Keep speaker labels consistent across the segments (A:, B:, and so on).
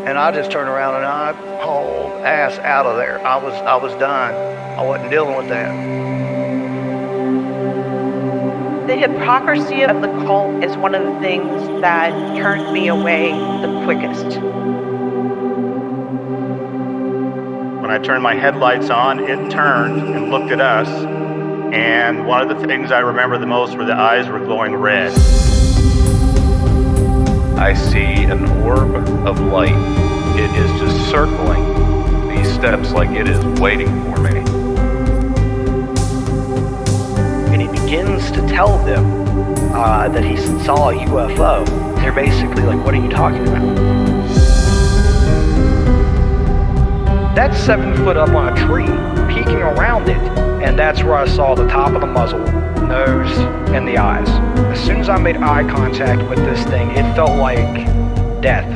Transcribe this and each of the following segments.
A: And I just turned around and I hauled ass out of there. I was done. I wasn't dealing with that.
B: The hypocrisy of the cult is one of the things that turned me away the quickest.
C: When I turned my headlights on, it turned and looked at us. And one of the things I remember the most were the eyes were glowing red.
D: I see an orb of light. It is just circling these steps like it is waiting for me.
A: And he begins to tell them that he saw a UFO. They're basically like, what are you talking about? That's 7 foot up on a tree, peeking around it. And that's where I saw the top of the muzzle, nose, and the eyes. As soon as I made eye contact with this thing, it felt like death.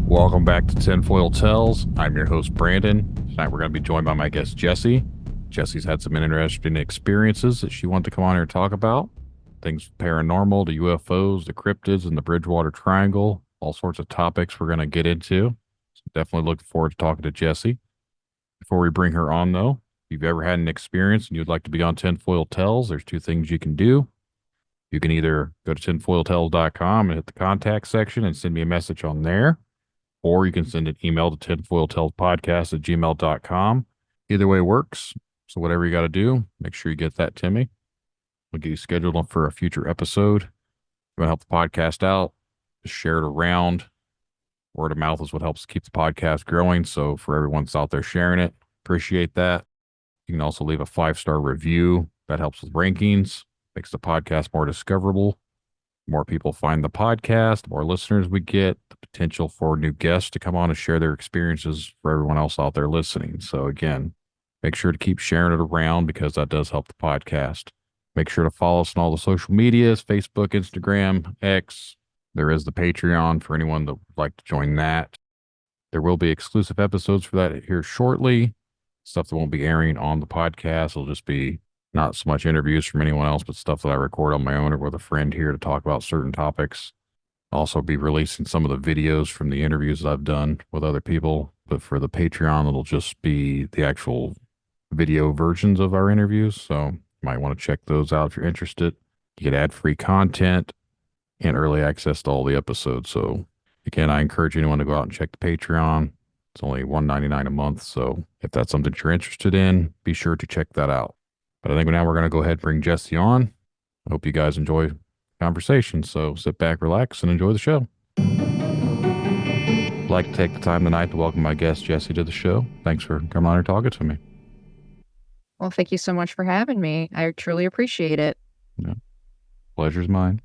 E: Welcome back to Tinfoil Tales. I'm your host, Brandon. Tonight we're going to be joined by my guest, Jessiy. Jessie's had some interesting experiences that she wanted to come on here and talk about. Things paranormal, the UFOs, the cryptids, and the Bridgewater Triangle. All sorts of topics we're going to get into. So definitely looking forward to talking to Jessiy. Before we bring her on, though, if you've ever had an experience and you'd like to be on Tinfoil Tales, there's 2 things you can do. You can either go to tinfoiltales.com and hit the contact section and send me a message on there, or you can send an email to tinfoiltalespodcast@gmail.com. Either way works. So whatever you got to do, make sure you get that to me. We'll get you scheduled for a future episode. If you want to help the podcast out, just share it around. Word of mouth is what helps keep the podcast growing. So for everyone that's out there sharing it, appreciate that. You can also leave a 5-star review. That helps with rankings, makes the podcast more discoverable. More people find the podcast, the more listeners we get, the potential for new guests to come on and share their experiences for everyone else out there listening. So again, make sure to keep sharing it around because that does help the podcast. Make sure to follow us on all the social medias, Facebook, Instagram, X. There is the Patreon for anyone that would like to join that. There will be exclusive episodes for that here shortly. Stuff that won't be airing on the podcast. It'll just be not so much interviews from anyone else, but stuff that I record on my own or with a friend here to talk about certain topics. I'll also be releasing some of the videos from the interviews that I've done with other people. But for the Patreon, it'll just be the actual video versions of our interviews. So you might want to check those out if you're interested. You get ad-free content and early access to all the episodes. So again, I encourage anyone to go out and check the Patreon. It's only $1.99 a month. So if that's something you're interested in, be sure to check that out. But I think now we're going to go ahead and bring Jessiy on. I hope you guys enjoy the conversation. So sit back, relax, and enjoy the show. I'd like to take the time tonight to welcome my guest, Jessiy, to the show. Thanks for coming on and talking to me.
F: Well, thank you so much for having me. I truly appreciate it.
E: Yeah. Pleasure's mine.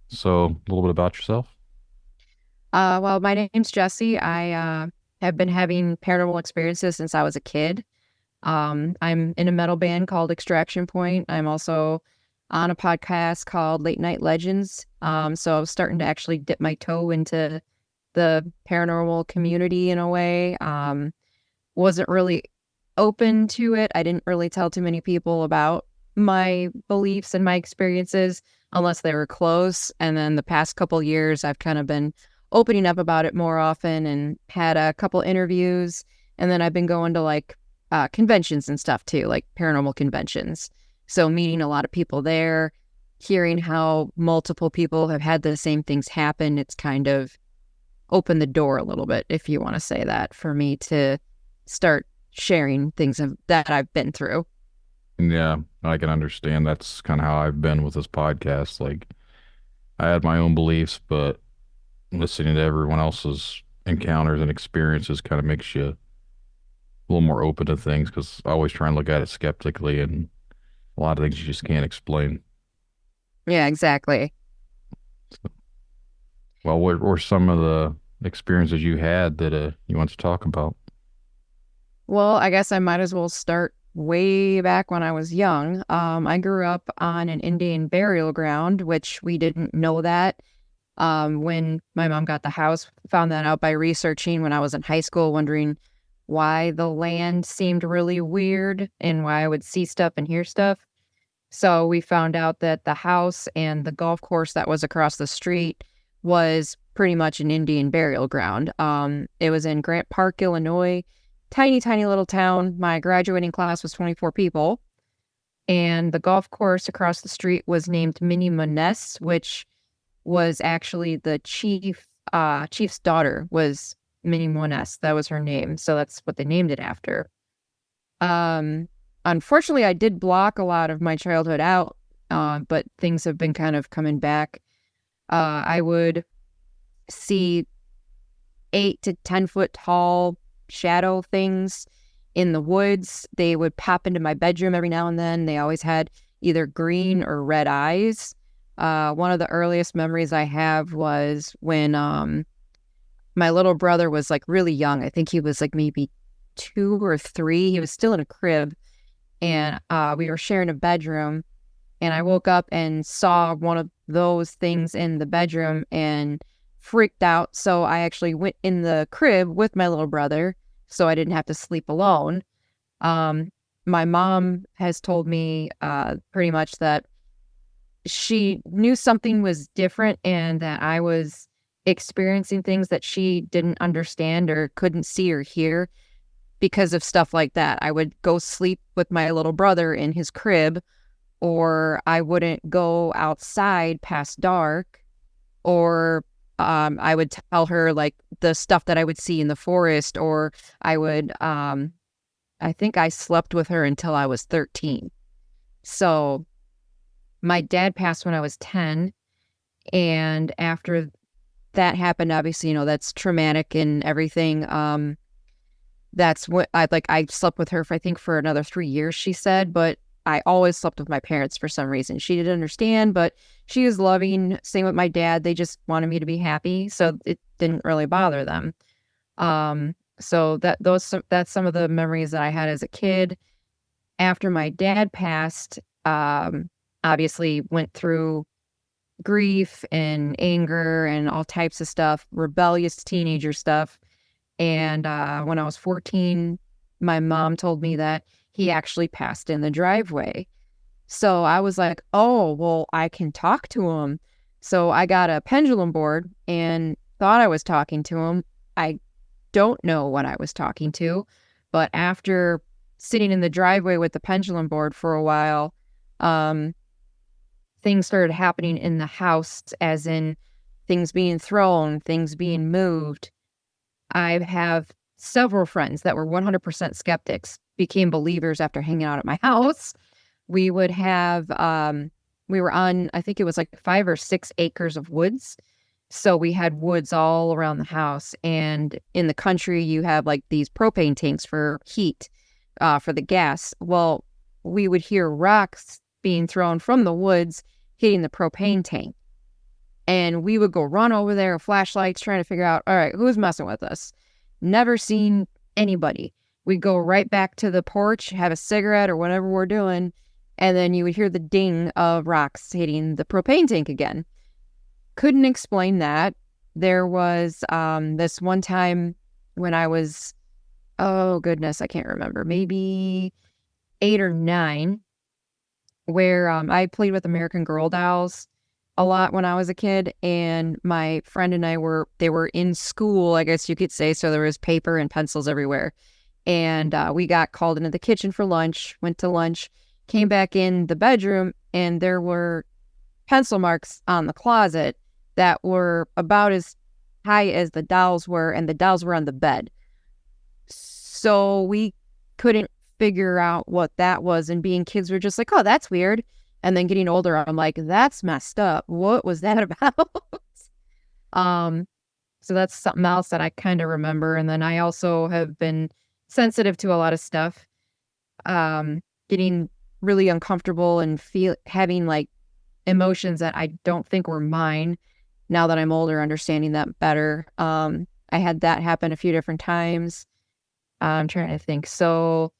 E: So a little bit about yourself.
F: Well, my name's Jessiy. I have been having paranormal experiences since I was a kid. I'm in a metal band called Extraction Point. I'm also on a podcast called Late Night Legends. So I was starting to actually dip my toe into the paranormal community in a way. Wasn't really open to it. I didn't really tell too many people about my beliefs and my experiences unless they were close. And then the past couple years, I've kind of been opening up about it more often and had a couple interviews. And then I've been going to like conventions and stuff too, like paranormal conventions. So meeting a lot of people there, hearing how multiple people have had the same things happen. It's kind of opened the door a little bit, if you want to say that, for me to start sharing things that I've been through.
E: Yeah, I can understand. That's kind of how I've been with this podcast. Like, I had my own beliefs, but listening to everyone else's encounters and experiences kind of makes you a little more open to things because I always try and look at it skeptically, and a lot of things you just can't explain.
F: Yeah, exactly.
E: Well, what were some of the experiences you had that you want to talk about?
F: Well, I guess I might as well start way back when I was young. I grew up on an Indian burial ground, which we didn't know that. When my mom got the house, found that out by researching when I was in high school, wondering why the land seemed really weird and why I would see stuff and hear stuff. So we found out that the house and the golf course that was across the street was pretty much an Indian burial ground. It was in Grant Park, Illinois, tiny, tiny little town. My graduating class was 24 people. And the golf course across the street was named Minnie Moness, which was actually the chief's daughter was Minnie Moness. That was her name. So that's what they named it after. Unfortunately, I did block a lot of my childhood out, but things have been kind of coming back. I would see 8 to 10 foot tall shadow things in the woods. They would pop into my bedroom every now and then. They always had either green or red eyes. One of the earliest memories I have was when my little brother was like really young. I think he was like maybe 2 or 3. He was still in a crib, and we were sharing a bedroom, and I woke up and saw one of those things in the bedroom and freaked out. So I actually went in the crib with my little brother so I didn't have to sleep alone. My mom has told me pretty much that she knew something was different and that I was experiencing things that she didn't understand or couldn't see or hear because of stuff like that. I would go sleep with my little brother in his crib, or I wouldn't go outside past dark, or I would tell her like the stuff that I would see in the forest, or I would, I think I slept with her until I was 13. So my dad passed when I was 10. And after that happened, obviously, that's traumatic and everything. That's what I slept with her for, I think, for another 3 years, she said, but I always slept with my parents for some reason. She didn't understand, but she was loving. Same with my dad. They just wanted me to be happy. So it didn't really bother them. So that's some of the memories that I had as a kid. After my dad passed, obviously went through grief and anger and all types of stuff, rebellious teenager stuff. And when I was 14, my mom told me that he actually passed in the driveway. So I was like, oh, well, I can talk to him. So I got a pendulum board and thought I was talking to him. I don't know what I was talking to, but after sitting in the driveway with the pendulum board for a while, things started happening in the house, as in things being thrown, things being moved. I have several friends that were 100% skeptics, became believers after hanging out at my house. We would have, we were on, I think it was like 5 or 6 acres of woods. So we had woods all around the house. And in the country, you have like these propane tanks for heat, for the gas. Well, we would hear rocks being thrown from the woods hitting the propane tank. And we would go run over there with flashlights trying to figure out, all right, who's messing with us? Never seen anybody. We'd go right back to the porch, have a cigarette or whatever we're doing, and then you would hear the ding of rocks hitting the propane tank again. Couldn't explain that. There was this one time when I was, oh goodness, I can't remember, maybe 8 or 9, where I played with American Girl dolls a lot when I was a kid, and my friend and I were in school, I guess you could say, so there was paper and pencils everywhere. And we got called into the kitchen for lunch, went to lunch, came back in the bedroom, and there were pencil marks on the closet that were about as high as the dolls were, and the dolls were on the bed. So we couldn't figure out what that was, and being kids, we're just like, oh, that's weird. And then getting older, I'm like, that's messed up. What was that about? So that's something else that I kind of remember. And then I also have been sensitive to a lot of stuff, getting really uncomfortable and having like emotions that I don't think were mine. Now that I'm older, understanding that better. I had that happen a few different times. I'm trying to think. So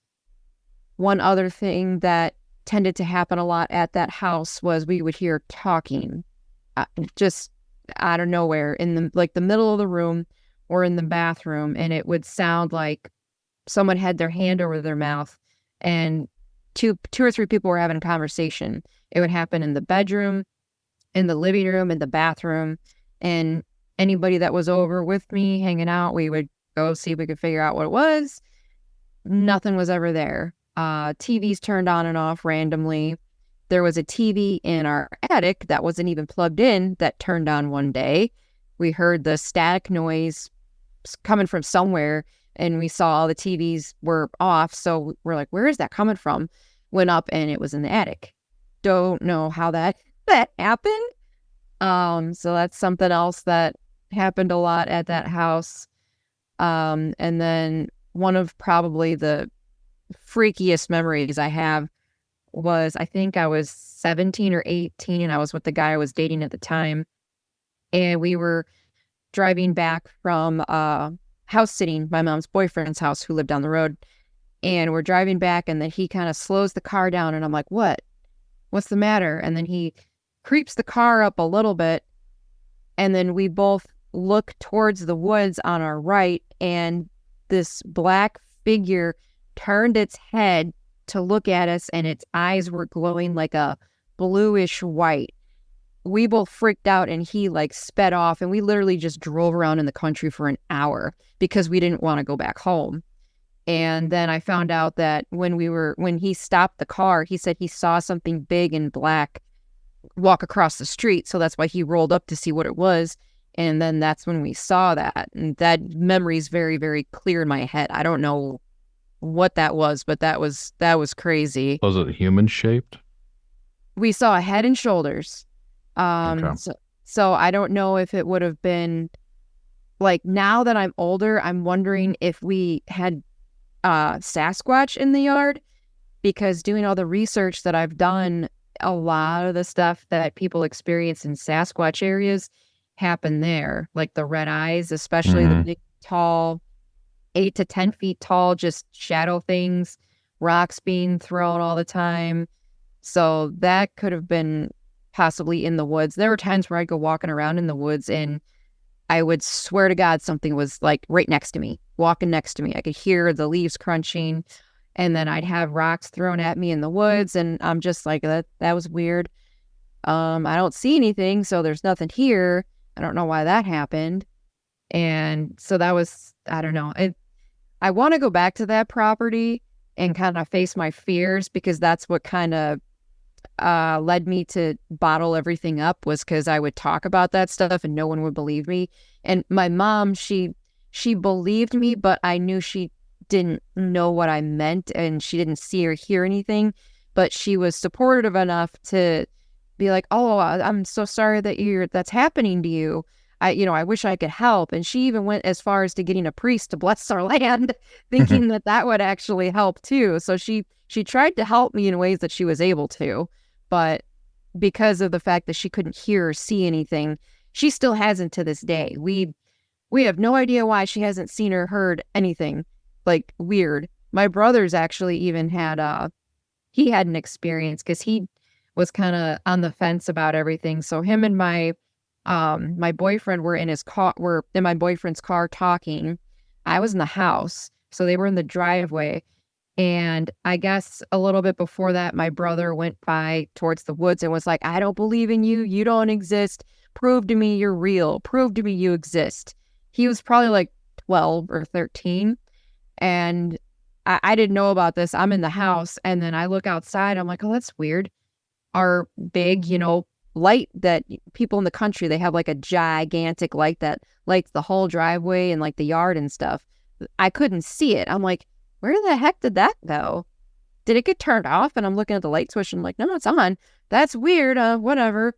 F: one other thing that tended to happen a lot at that house was we would hear talking just out of nowhere in the middle of the room or in the bathroom, and it would sound like someone had their hand over their mouth and two or three people were having a conversation. It would happen in the bedroom, in the living room, in the bathroom, And anybody that was over with me hanging out, we would go see if we could figure out what it was. Nothing was ever there. TVs turned on and off randomly. There was a TV in our attic that wasn't even plugged in that turned on one day. We heard the static noise coming from somewhere, and we saw all the TVs were off. So we're like, where is that coming from? Went up, and it was in the attic. Don't know how that happened. So that's something else that happened a lot at that house. And then one of probably the freakiest memories I have was, I think I was 17 or 18, and I was with the guy I was dating at the time. And we were driving back from house sitting my mom's boyfriend's house, who lived down the road. And we're driving back, and then he kind of slows the car down, and I'm like, what's the matter? And then he creeps the car up a little bit, and then we both look towards the woods on our right, and this black figure turned its head to look at us, and its eyes were glowing like a bluish white. We both freaked out, and he like sped off, and we literally just drove around in the country for an hour because we didn't want to go back home. And then I found out that when he stopped the car, he said he saw something big and black walk across the street. So that's why he rolled up to see what it was. And then that's when we saw that. And that memory is very, very clear in my head. I don't know what that was, but that was crazy.
E: Was it human shaped?
F: We saw a head and shoulders.
E: Okay.
F: So I don't know if it would have been, like, now that I'm older, I'm wondering if we had Sasquatch in the yard, because doing all the research that I've done, a lot of the stuff that people experience in Sasquatch areas happen there, like the red eyes, especially the big, tall, 8 to 10 feet tall, just shadow things, rocks being thrown all the time. So that could have been possibly in the woods. There were times where I'd go walking around in the woods, and I would swear to God something was like right next to me, walking next to me. I could hear the leaves crunching, and then I'd have rocks thrown at me in the woods, and I'm just like, that was weird. I don't see anything, so there's nothing here. I don't know why that happened. And so that was, I don't know. I want to go back to that property and kind of face my fears, because that's what kind of led me to bottle everything up, was because I would talk about that stuff and no one would believe me. And my mom, she believed me, but I knew she didn't know what I meant, and she didn't see or hear anything, but she was supportive enough to be like, oh, I'm so sorry that that's happening to you. I wish I could help. And she even went as far as to getting a priest to bless our land, thinking that would actually help too. So she tried to help me in ways that she was able to, but because of the fact that she couldn't hear or see anything, she still hasn't to this day. We have no idea why she hasn't seen or heard anything, like, weird. My brother's actually even had he had an experience, because he was kind of on the fence about everything. So him and my boyfriend were in my boyfriend's car talking. I was in the house, so they were in the driveway. And I guess a little bit before that, my brother went by towards the woods and was like, I don't believe in you. You don't exist. Prove to me you're real. Prove to me you exist. He was probably like 12 or 13. And I didn't know about this. I'm in the house, and then I look outside. I'm like, oh, that's weird. Our big, light that people in the country, they have like a gigantic light that lights the whole driveway and like the yard and stuff. I couldn't see it. I'm like, where the heck did that go? Did it get turned off? And I'm looking at the light switch, and I'm like, no, it's on. That's weird. Whatever.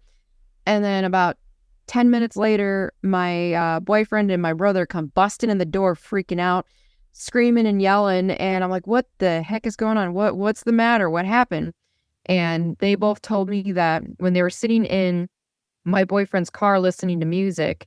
F: And then about 10 minutes later, my boyfriend and my brother come busting in the door, freaking out, screaming and yelling. And I'm like, what the heck is going on? What's the matter? What happened? And they both told me that when they were sitting in my boyfriend's car listening to music,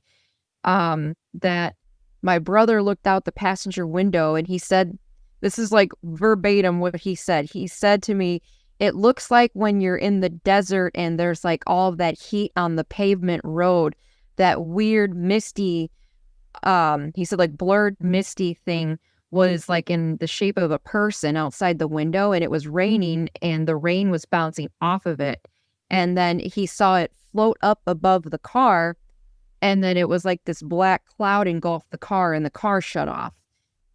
F: that my brother looked out the passenger window, and he said, this is like verbatim what he said. He said to me, it looks like when you're in the desert and there's like all of that heat on the pavement road, that weird misty, he said like blurred misty thing was like in the shape of a person outside the window, and it was raining, and the rain was bouncing off of it. And then he saw it float up above the car, And then it was like this black cloud engulfed the car and the car shut off.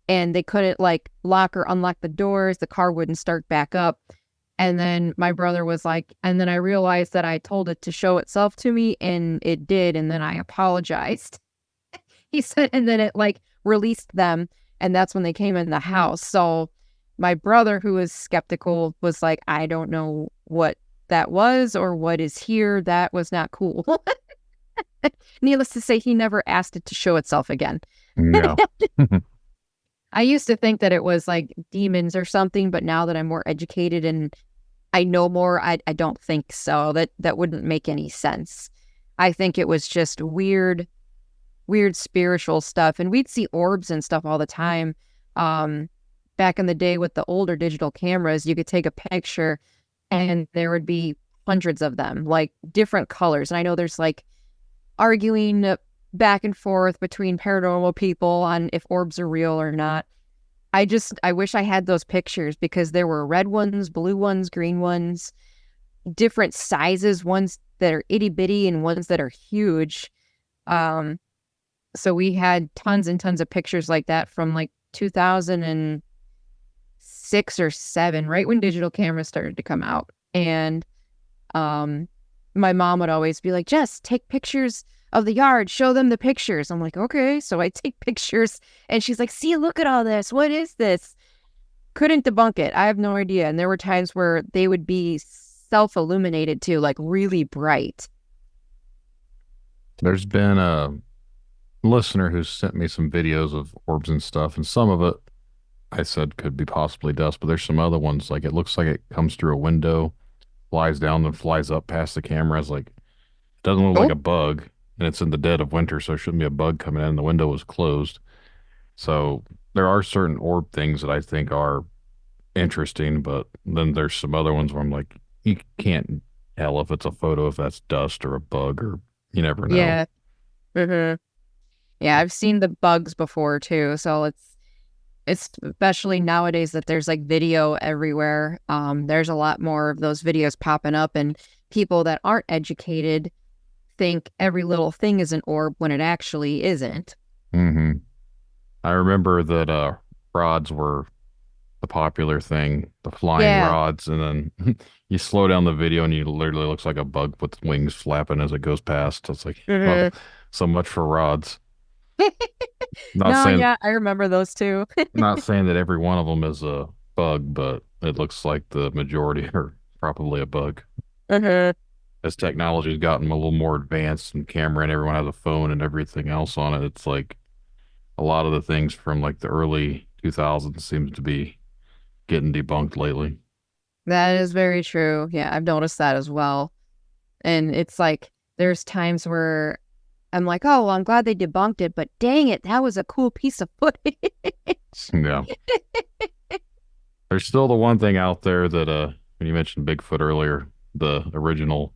F: And they couldn't like lock or unlock the doors. The car wouldn't start back up. And then my brother was like, and then I realized that I told it to show itself to me and it did. And then I apologized. He said, and then it like released them. And that's when they came in the house. So my brother, who was skeptical, was like, I don't know what that was or what is here. That was not cool. Needless to say, he never asked it to show itself again.
E: No.
F: I used to think that it was like demons or something, but now that I'm more educated and I know more, I don't think so. That wouldn't make any sense. I think it was just weird spiritual stuff. And we'd see orbs and stuff all the time. Back in the day with the older digital cameras, you could take a picture and there would be hundreds of them, like different colors. And I know there's like arguing back and forth between paranormal people on if orbs are real or not. I wish I had those pictures because there were red ones, blue ones, green ones, different sizes, ones that are itty bitty and ones that are huge. So we had tons and tons of pictures like that from like 2006 or 7, right when digital cameras started to come out. And my mom would always be like, Jess, take pictures of the yard, show them the pictures. I'm like, okay. So I take pictures and she's like, see, look at all this. What is this? Couldn't debunk it. I have no idea. And there were times where they would be self-illuminated too, like really bright.
E: There's been a listener who's sent me some videos of orbs and stuff, and some of it I said could be possibly dust, but there's some other ones, like it looks like it comes through a window, flies down, then flies up past the cameras. Like, it doesn't look like a bug, and it's in the dead of winter, so it shouldn't be a bug coming in. The window was closed. So there are certain orb things that I think are interesting, but then there's some other ones where I'm like, you can't tell if it's a photo, if that's dust or a bug, or you never know.
F: Yeah. Mm-hmm. Yeah, I've seen the bugs before too. So it's especially nowadays that there's like video everywhere. There's a lot more of those videos popping up, and people that aren't educated think every little thing is an orb when it actually isn't.
E: Mm-hmm. I remember that rods were the popular thing, the flying rods, and then you slow down the video and you literally looks like a bug with wings flapping as it goes past. It's like, well, so much for rods.
F: I remember those too.
E: Not saying that every one of them is a bug, but it looks like the majority are probably a bug. As technology has gotten a little more advanced and camera and everyone has a phone and everything else on it, it's like a lot of the things from like the early 2000s seems to be getting debunked lately.
F: That is very true. Yeah, I've noticed that as well. And it's like there's times where I'm like, oh, well, I'm glad they debunked it, but dang it, that was a cool piece of footage.
E: Yeah. There's still the one thing out there that when you mentioned Bigfoot earlier, the original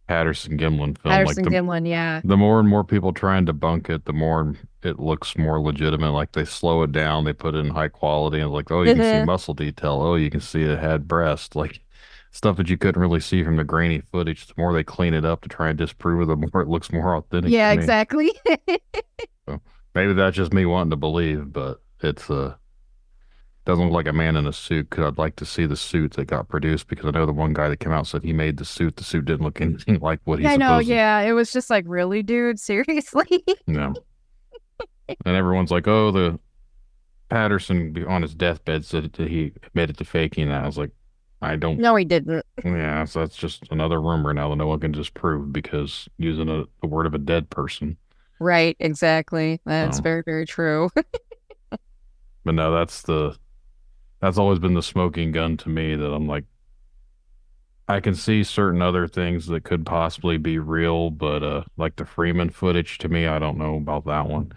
E: Patterson-Gimlin film.
F: Patterson-Gimlin, yeah.
E: The more and more people try and debunk it, the more it looks more legitimate. Like they slow it down, they put it in high quality, and like, oh, you can see muscle detail. Oh, you can see it had breast. Like stuff that you couldn't really see from the grainy footage. The more they clean it up to try and disprove it, the more it looks more authentic.
F: Yeah, exactly.
E: So maybe that's just me wanting to believe, but it's doesn't look like a man in a suit, because I'd like to see the suit that got produced, because I know the one guy that came out said he made the suit. The suit didn't look anything like what he's supposed to.
F: I know, yeah. It was just like, really, dude? Seriously?
E: No. And everyone's like, oh, the Patterson on his deathbed said that he admitted to faking that. I was like, I don't.
F: No, he didn't.
E: Yeah, so that's just another rumor now that no one can disprove, because using the word of a dead person.
F: Right, exactly. That's very, very true.
E: But no, that's always been the smoking gun to me, that I'm like, I can see certain other things that could possibly be real, but like the Freeman footage, to me, I don't know about that one.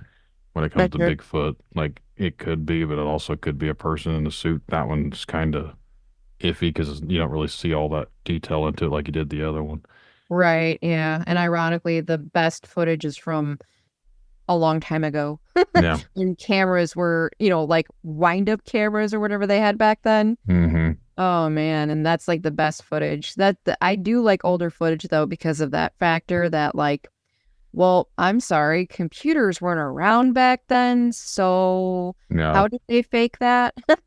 E: When it comes to Bigfoot, like it could be, but it also could be a person in a suit. That one's kind of iffy because you don't really see all that detail into it like you did the other one.
F: Right, yeah. And ironically, the best footage is from a long time ago.
E: Yeah.
F: And cameras were, like wind-up cameras or whatever they had back then.
E: Mm-hmm.
F: Oh, man. And that's like the best footage. I do like older footage, though, because of that factor that, like, Well, I'm sorry, computers weren't around back then, so
E: No,
F: how did they fake that?
E: it's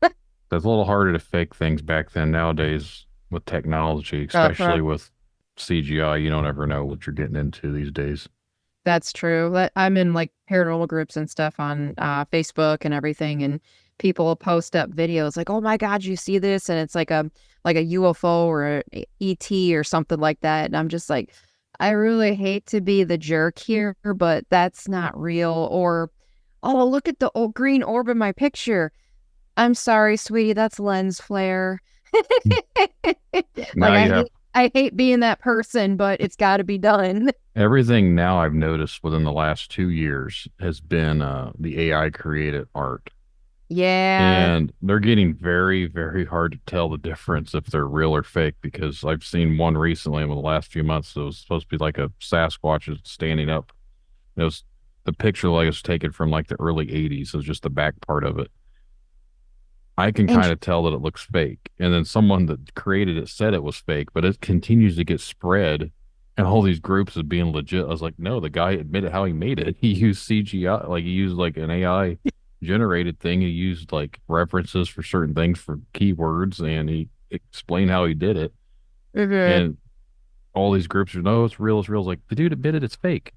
E: a little harder to fake things back then. Nowadays, with technology,
F: Uh-huh.
E: especially with CGI, you don't ever know what you're getting into these days.
F: That's true. I'm in like paranormal groups and stuff on Facebook and everything, and people will post up videos like, "Oh my God, you see this?" And it's like a UFO or a ET or something like that. And I'm just like, I really hate to be the jerk here, but that's not real. Or, oh, look at the old green orb in my picture. I'm sorry, sweetie, that's lens flare.
E: Now
F: Like
E: you have
F: I hate being that person, but it's got to be done.
E: everything now I've noticed within the last 2 years has been the AI created art.
F: Yeah.
E: And they're getting very, very hard to tell the difference if they're real or fake because I've seen one recently in the last few months that was supposed to be like a Sasquatch is standing up. It was the picture like was taken from like the early 80s. It was just the back part of it. I can
F: And
E: kind of tell that it looks fake. And then someone that created it said it was fake, but it continues to get spread and all these groups as being legit. I was like, no, the guy admitted how he made it. He used CGI, like he used like an AI generated thing. He used like references for certain things for keywords and he explained how he did it.
F: Mhm.
E: And all these groups are, no, it's real, it's real. It's like the dude admitted it's fake,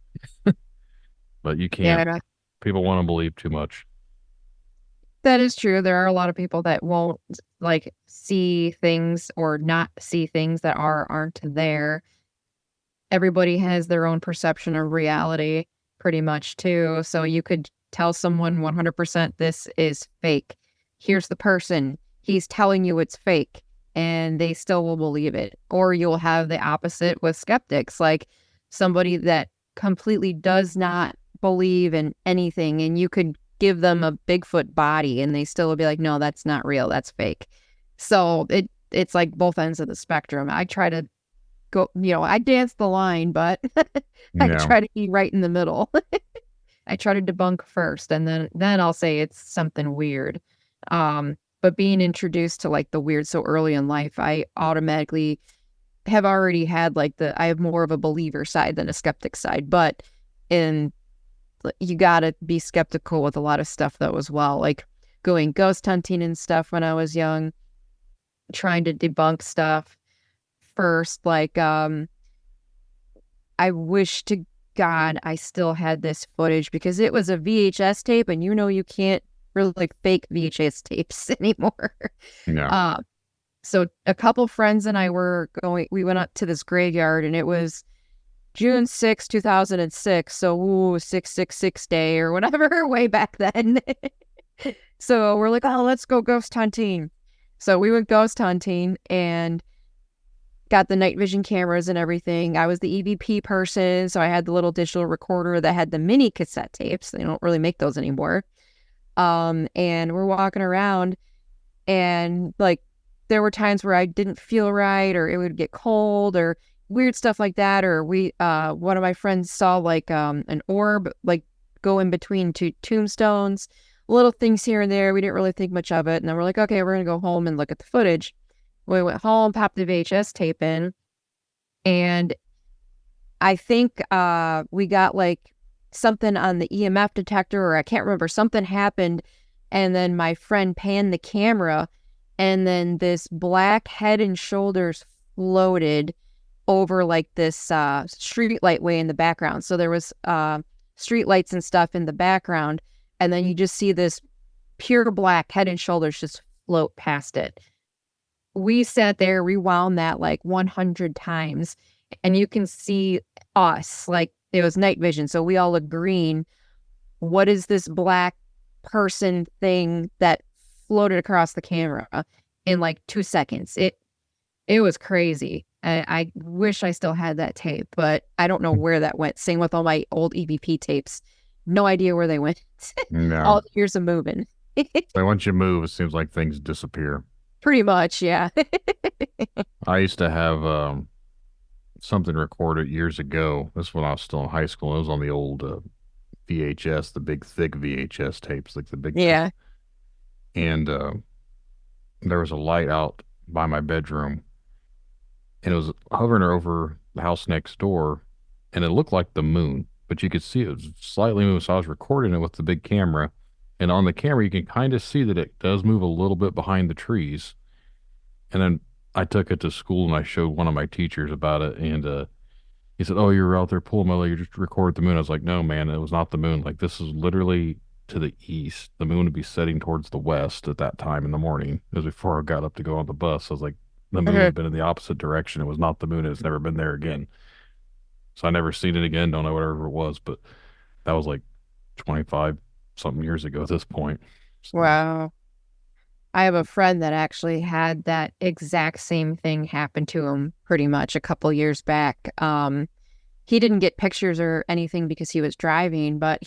E: but you can't.
F: Yeah,
E: People want to believe too much.
F: that is true. There are a lot of people that won't like see things or not see things that aren't there. Everybody has their own perception of reality pretty much too. So you could tell someone 100% this is fake. Here's the person. He's telling you it's fake and they still will believe it. Or you'll have the opposite with skeptics, like somebody that completely does not believe in anything and you could give them a Bigfoot body and they still will be like, "No, that's not real. That's fake." So it's like both ends of the spectrum. I try to go, I dance the line, but I
E: Yeah.
F: try to be right in the middle. I try to debunk first, and then I'll say it's something weird. But being introduced to like the weird so early in life, I automatically have already had like I have more of a believer side than a skeptic side. But in you gotta be skeptical with a lot of stuff though as well, like going ghost hunting and stuff when I was young, trying to debunk stuff first, like I wish to God I still had this footage because it was a VHS tape, and you can't really like fake VHS tapes anymore.
E: Yeah.
F: Uh, so a couple friends and I we went up to this graveyard, and it was June 6th, 2006. So, 666 day or whatever, way back then. So we're like, oh, let's go ghost hunting. So we went ghost hunting and got the night vision cameras and everything. I was the EVP person, so I had the little digital recorder that had the mini cassette tapes. They don't really make those anymore. And we're walking around, and like there were times where I didn't feel right, or it would get cold, or weird stuff like that. Or one of my friends saw like an orb like go in between two tombstones, little things here and there. We didn't really think much of it, and then we're like, okay, we're gonna go home and look at the footage. We went home, popped the VHS tape in, and I think we got like something on the EMF detector, or I can't remember. Something happened, and then my friend panned the camera, and then this black head and shoulders floated over like this street light way in the background. So there was street lights and stuff in the background, and then you just see this pure black head and shoulders just float past it. We sat there, rewound that like 100 times, and you can see us, like it was night vision. So we all look green. What is this black person thing that floated across the camera in like 2 seconds? It was crazy. I wish I still had that tape, but I don't know where that went. Same with all my old EVP tapes. No idea where they went.
E: No.
F: All the years of moving.
E: Like once you move, it seems like things disappear.
F: Pretty much, yeah.
E: I used to have something recorded years ago. This is when I was still in high school. It was on the old VHS, the big thick VHS tapes, like the big.
F: Yeah.
E: And there was a light out by my bedroom, and it was hovering over the house next door, and it looked like the moon, but you could see it was slightly moving. So I was recording it with the big camera, and on the camera you can kind of see that it does move a little bit behind the trees. And then I took it to school and I showed one of my teachers about it, and he said, "Oh, you were out there pulling my leg. You just recorded the moon." I was like, "No, man, it was not the moon. Like this is literally to the east. The moon would be setting towards the west at that time in the morning. It was before I got up to go on the bus. I was like, the moon would
F: Mhm.
E: have been in the opposite direction. It was not the moon. It's never been there again. So I never seen it again. Don't know whatever it was, but that was like 25 something years ago at this point. So
F: Wow. I have a friend that actually had that exact same thing happen to him pretty much a couple years back. He didn't get pictures or anything because he was driving, but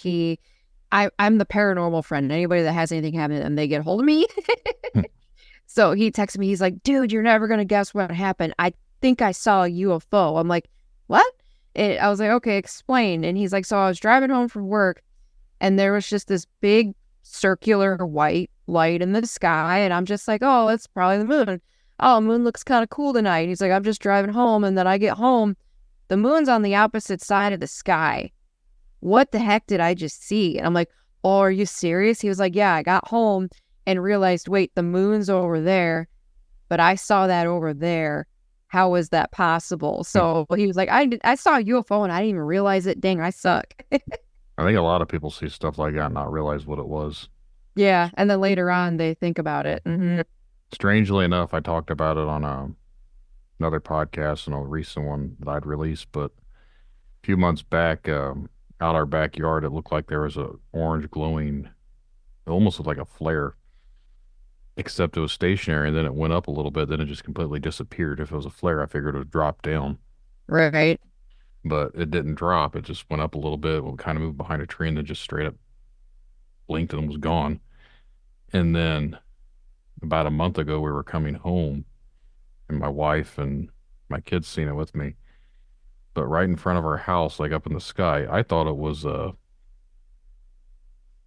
F: I'm the paranormal friend. Anybody that has anything happen and they get hold of me. So he texted me, he's like, dude, you're never going to guess what happened. I think I saw a UFO. I'm like, what? And I was like, okay, explain. And he's like, so I was driving home from work and there was just this big circular white light in the sky. And I'm just like, oh, that's probably the moon. Oh, moon looks kind of cool tonight. He's like, I'm just driving home. And then I get home, the moon's on the opposite side of the sky. What the heck did I just see? And I'm like, oh, are you serious? He was like, yeah, I got home and realized, wait, the moon's over there, but I saw that over there. How was that possible? So he was like, I saw a UFO and I didn't even realize it. Dang, I suck.
E: I think a lot of people see stuff like that and not realize what it was.
F: Yeah. And then later on, they think about it.
E: Strangely enough, I talked about it on another podcast and a recent one that I'd released, but a few months back, out our backyard, it looked like there was a orange glowing, it almost looked like a flare, except it was stationary and then it went up a little bit, then it just completely disappeared. If it was a flare, I figured it would drop down,
F: Right.
E: but it didn't drop. It just went up a little bit, kind of moved behind a tree, and then just straight up blinked and was gone. And then about a month ago, we were coming home, and my wife and my kids seen it with me. But right in front of our house, like up in the sky, I thought it was well,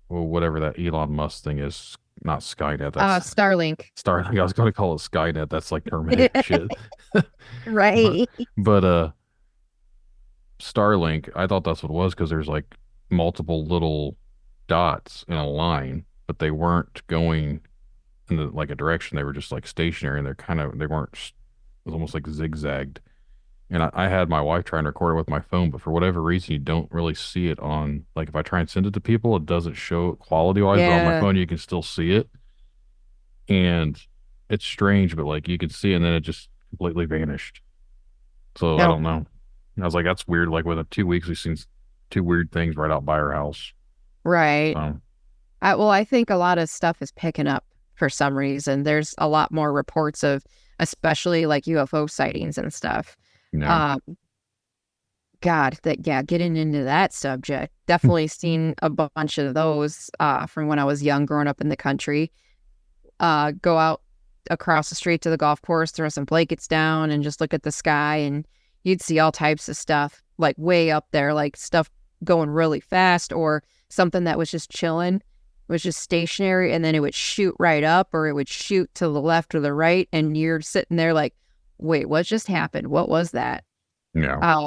E: whatever that Elon Musk thing is, not Skynet. That's
F: Starlink.
E: Starlink. I was going to call it Skynet. That's like Terminator shit. But
F: Right.
E: but Starlink, I thought that's what it was because there's like multiple little dots in a line, but they weren't going in like a direction. They were just like stationary, and they weren't. It was almost like zigzagged. And I had my wife try and record it with my phone, but for whatever reason, you don't really see it on, like if I try and send it to people, it doesn't show it quality wise, but on my
F: Yeah.
E: phone, you can still see it. And it's strange, but like you could see it and then it just completely vanished. So I
F: No.
E: don't know. I was like, that's weird. Like within 2 weeks, we've seen two weird things right out by our house.
F: Right.
E: So,
F: Well, I think a lot of stuff is picking up for some reason. There's a lot more reports of, especially like UFO sightings and stuff.
E: yeah.
F: God, getting into that subject. Definitely seen a bunch of those from when I was young, growing up in the country. Go out across the street to the golf course, throw some blankets down, and just look at the sky, and you'd see all types of stuff, like way up there, like stuff going really fast, or something that was just chilling, was just stationary, and then it would shoot right up, or it would shoot to the left or the right, and you're sitting there like, wait, what just happened? What was that?
E: Yeah.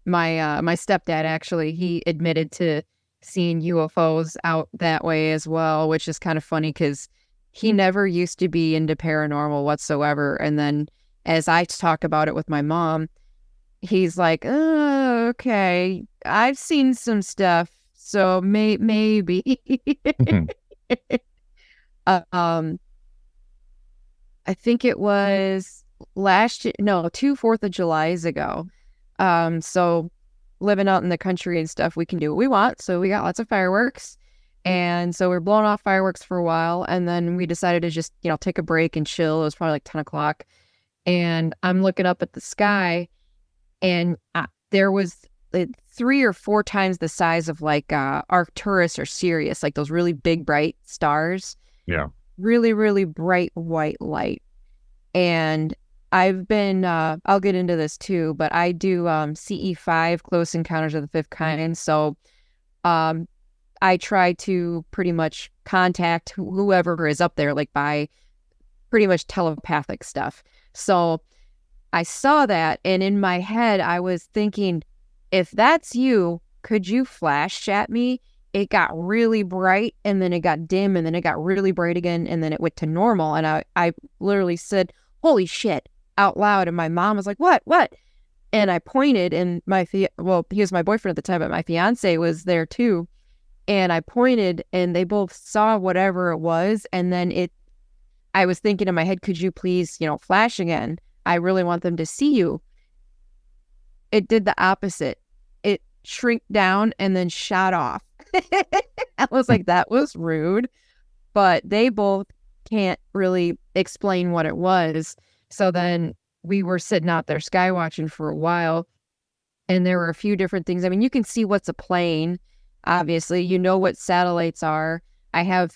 F: My stepdad actually, he admitted to seeing UFOs out that way as well, which is kind of funny because he never used to be into paranormal whatsoever. And then as I talk about it with my mom, he's like, oh, okay, I've seen some stuff, so maybe. um, I think it was last year, no, 2 4th of Julys ago. So living out in the country and stuff, we can do what we want. So we got lots of fireworks. And so we're blowing off fireworks for a while. And then we decided to just, take a break and chill. It was probably like 10 o'clock. And I'm looking up at the sky, and there was 3 or 4 times the size of like Arcturus or Sirius, like those really big, bright stars.
E: Yeah.
F: Really, really bright white light. And I've been, I'll get into this too, but I do CE5, Close Encounters of the Fifth Kind. So I try to pretty much contact whoever is up there, like by pretty much telepathic stuff. So I saw that, and in my head, I was thinking, if that's you, could you flash at me? It got really bright and then it got dim and then it got really bright again and then it went to normal. And I literally said, holy shit, out loud. And my mom was like, what? And I pointed, and he was my boyfriend at the time, but my fiance was there too. And I pointed and they both saw whatever it was. And then I was thinking in my head, could you please, flash again? I really want them to see you. It did the opposite. It shrank down and then shot off. I was like, that was rude. But they both can't really explain what it was. So then we were sitting out there sky watching for a while. And there were a few different things. I mean, you can see what's a plane. Obviously, you know what satellites are. I have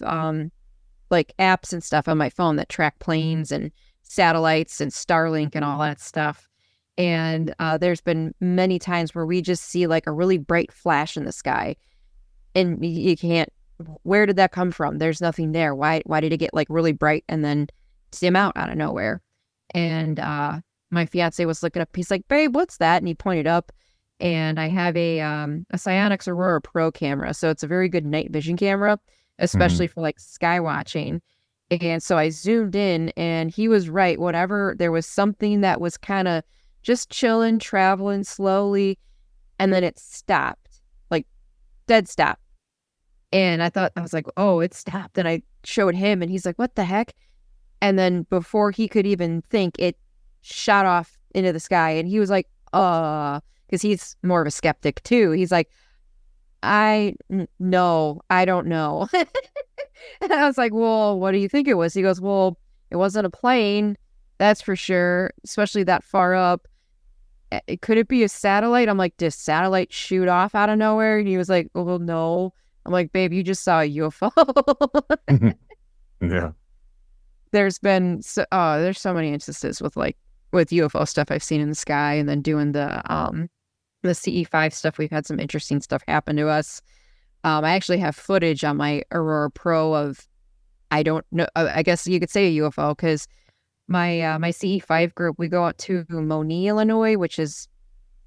F: like apps and stuff on my phone that track planes and satellites and Starlink and all that stuff. And there's been many times where we just see like a really bright flash in the sky. And you can't, where did that come from? There's nothing there. Why did it get like really bright and then dim out of nowhere? And my fiance was looking up. He's like, babe, what's that? And he pointed up. And I have a Psionics Aurora Pro camera. So it's a very good night vision camera, especially for like sky watching. And so I zoomed in and he was right. Whatever, there was something that was kind of just chilling, traveling slowly. And then it stopped, like dead stop. And I was like, oh, it stopped. And I showed him and he's like, what the heck? And then before he could even think, it shot off into the sky. And he was like, because he's more of a skeptic too. He's like, I don't know. And I was like, well, what do you think it was? He goes, well, it wasn't a plane. That's for sure. Especially that far up. Could it be a satellite? I'm like, did satellite shoot off out of nowhere? And he was like, well, no. I'm like, babe, you just saw a UFO.
E: Yeah.
F: There's there's so many instances with UFO stuff I've seen in the sky, and then doing the CE5 stuff. We've had some interesting stuff happen to us. I actually have footage on my Aurora Pro of, I don't know, I guess you could say a UFO, because my CE5 group, we go out to Moni, Illinois, which is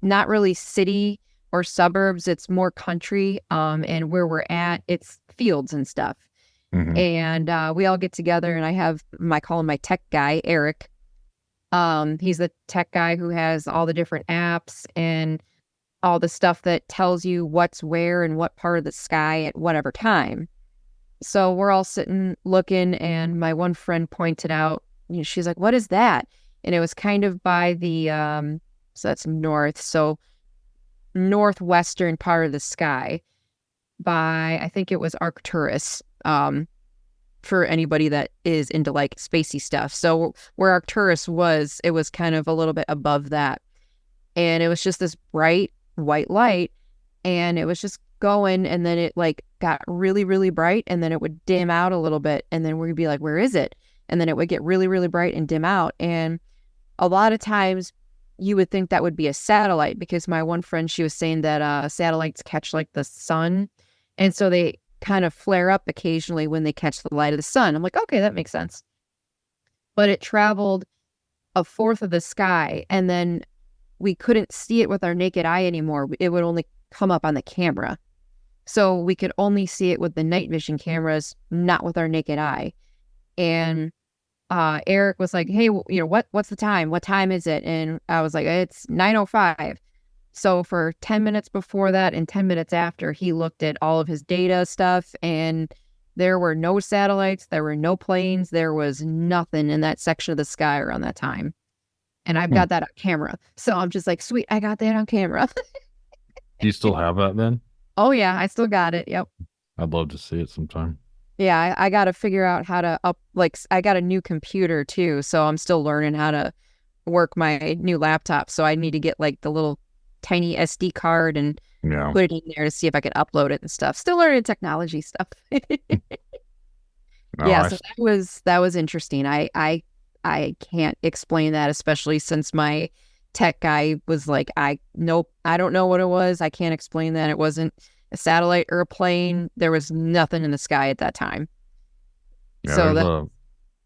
F: not really city or suburbs. It's more country. And where we're at, it's fields and stuff.
E: Mm-hmm.
F: And we all get together, and I call him my tech guy, Eric. He's the tech guy who has all the different apps and all the stuff that tells you what's where and what part of the sky at whatever time. So we're all sitting looking, and my one friend pointed out, she's like, what is that? And it was kind of by the, so that's north, so northwestern part of the sky by, I think it was Arcturus, for anybody that is into like spacey stuff. So where Arcturus was, it was kind of a little bit above that. And it was just this bright white light, and it was just going, and then it like got really, really bright, and then it would dim out a little bit, and then we'd be like, where is it? And then it would get really, really bright and dim out. And a lot of times you would think that would be a satellite, because my one friend, she was saying that satellites catch like the sun, and so they kind of flare up occasionally when they catch the light of the sun. I'm like, okay, that makes sense. But it traveled a fourth of the sky, and then we couldn't see it with our naked eye anymore. It would only come up on the camera. So we could only see it with the night vision cameras, not with our naked eye. And Eric was like, hey, what's the time? What time is it? And I was like, it's 9:05. So for 10 minutes before that and 10 minutes after, he looked at all of his data stuff, and there were no satellites, there were no planes, there was nothing in that section of the sky around that time. And I've got that on camera. So I'm just like, sweet, I got that on camera.
E: Do you still have that then?
F: Oh yeah, I still got it. Yep.
E: I'd love to see it sometime.
F: Yeah, I got to figure out how to I got a new computer too. So I'm still learning how to work my new laptop. So I need to get like the little tiny SD card and put it in there to see if I can upload it and stuff. Still learning technology stuff. So that was interesting. I can't explain that, especially since my tech guy was like, I don't know what it was. I can't explain that. It wasn't a satellite or a plane. There was nothing in the sky at that time.
E: Yeah,
F: so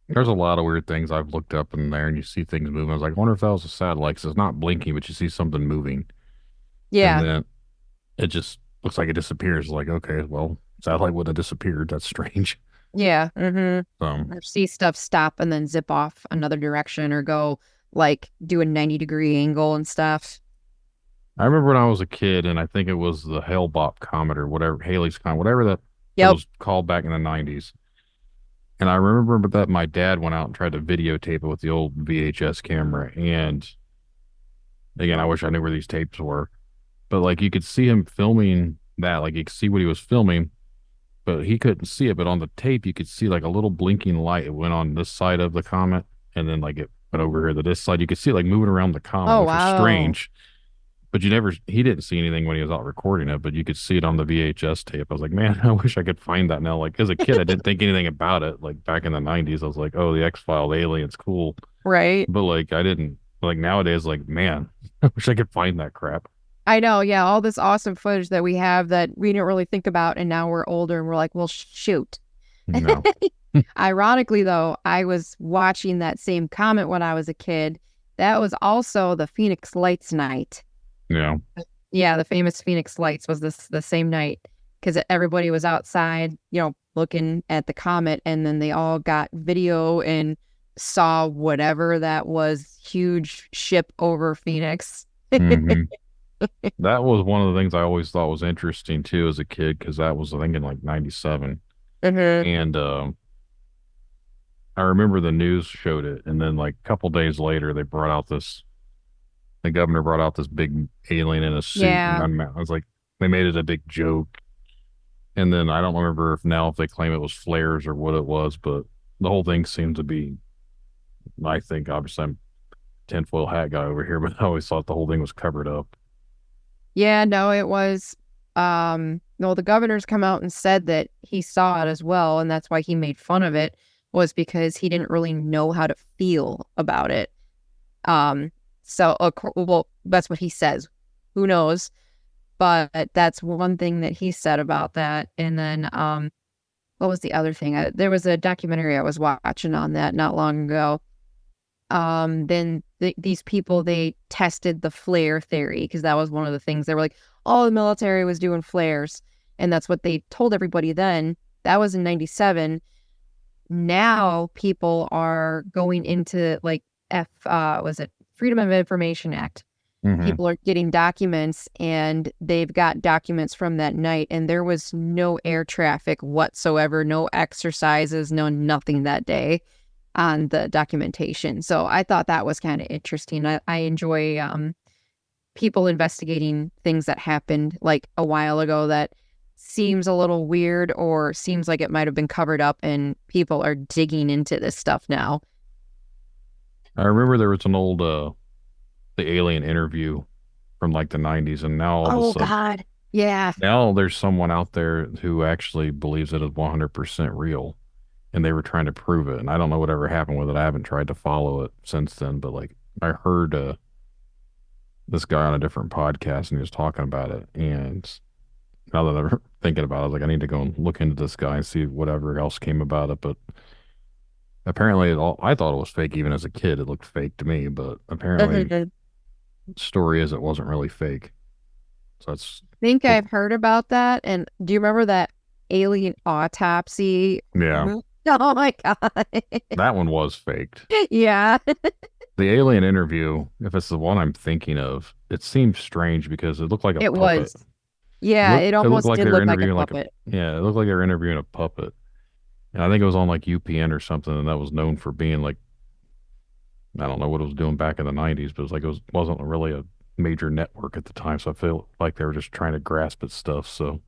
E: there's a lot of weird things I've looked up in there, and you see things moving. I was like, I wonder if that was a satellite, because it's not blinking, but you see something moving.
F: Yeah.
E: And then it just looks like it disappears. Like, okay, well, satellite wouldn't have disappeared. That's strange.
F: Yeah. Mm-hmm.
E: Um,
F: Or see stuff stop and then zip off another direction or go like do a 90-degree angle and stuff.
E: I remember when I was a kid, and I think it was the Hale-Bopp comet or whatever, Haley's comet, whatever that it
F: Yep.
E: was called back in the 90s. And I remember that my dad went out and tried to videotape it with the old VHS camera. And again, I wish I knew where these tapes were, but like you could see him filming that, like you could see what he was filming, but he couldn't see it. But on the tape, you could see like a little blinking light. It went on this side of the comet, and then like it went over here to this side. You could see it like moving around the comet,
F: Oh,
E: which was
F: wow.
E: strange. But he didn't see anything when he was out recording it, but you could see it on the VHS tape. I was like, man, I wish I could find that now. Like as a kid, I didn't think anything about it. Like back in the 90s, I was like, oh, the X-Files, aliens, cool.
F: Right.
E: But like I didn't like nowadays, like, man, I wish I could find that crap.
F: I know. Yeah. All this awesome footage that we have that we didn't really think about. And now we're older and we're like, well, shoot.
E: No.
F: Ironically, though, I was watching that same comet when I was a kid. That was also the Phoenix Lights night.
E: Yeah.
F: Yeah, the famous Phoenix Lights was the same night because everybody was outside, looking at the comet, and then they all got video and saw whatever that was huge ship over Phoenix.
E: hmm That was one of the things I always thought was interesting too as a kid, because that was, I think, in like 97.
F: Mm-hmm.
E: And I remember the news showed it. And then like a couple days later, the governor brought out this big alien in a suit. And
F: Yeah,
E: I was like, they made it a big joke. And then I don't remember if they claim it was flares or what it was, but the whole thing seemed to be, I think, obviously I'm tinfoil hat guy over here, but I always thought the whole thing was covered up.
F: yeah, no, it was. No, the governor's come out and said that he saw it as well, and that's why he made fun of it, was because he didn't really know how to feel about it. Um, well, that's what he says. Who knows? But that's one thing that he said about that. And then, what was the other thing? There was a documentary I was watching on that not long ago. Then these people, they tested the flare theory because that was one of the things they were like, oh, the military was doing flares. And that's what they told everybody then. That was in 97. Now people are going into like was it Freedom of Information Act?
E: hmm
F: People are getting documents, and they've got documents from that night, and there was no air traffic whatsoever, no exercises, no nothing that day on the documentation. So I thought that was kind of interesting. I enjoy people investigating things that happened like a while ago that seems a little weird or seems like it might have been covered up, and people are digging into this stuff now.
E: I remember there was an old the alien interview from like the 90s, and now all of a
F: Oh
E: sudden
F: God. Yeah.
E: now there's someone out there who actually believes it is 100% real, and they were trying to prove it. And I don't know whatever happened with it. I haven't tried to follow it since then, but like I heard this guy on a different podcast, and he was talking about it. And now that I'm thinking about it, I was like, I need to go and look into this guy and see whatever else came about it. But apparently, I thought it was fake even as a kid. It looked fake to me, but apparently,
F: I
E: the story is it wasn't really fake. So that's,
F: think I've heard about that. And do you remember that alien autopsy?
E: yeah,
F: Oh my God.
E: that one was faked.
F: Yeah.
E: The alien interview, if it's the one I'm thinking of, it seems strange because it looked like a
F: It
E: puppet.
F: was. Yeah, it
E: It looked
F: almost
E: like
F: did
E: they were
F: look like a
E: interviewing
F: puppet.
E: yeah, it looked like they were interviewing a puppet. And I think it was on like UPN or something, and that was known for being like, I don't know what it was doing back in the 90s, but it was like wasn't really a major network at the time. So I feel like they were just trying to grasp at stuff. So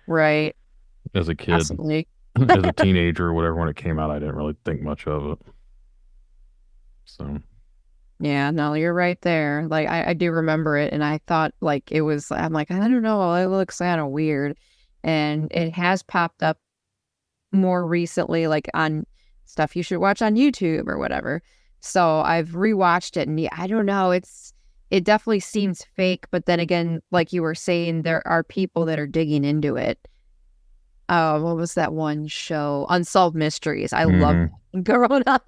F: Right.
E: as a kid,
F: Possibly.
E: as a teenager or whatever, when it came out, I didn't really think much of it. So
F: Yeah, no, you're right there. Like I do remember it, and I thought like it was, I'm like, I don't know, it looks kind of weird. And it has popped up more recently, like on stuff you should watch on YouTube or whatever. So I've rewatched it, and yeah, I don't know, it definitely seems fake, but then again, like you were saying, there are people that are digging into it. What was that one show? Unsolved Mysteries. I loved
E: hmm
F: that growing up.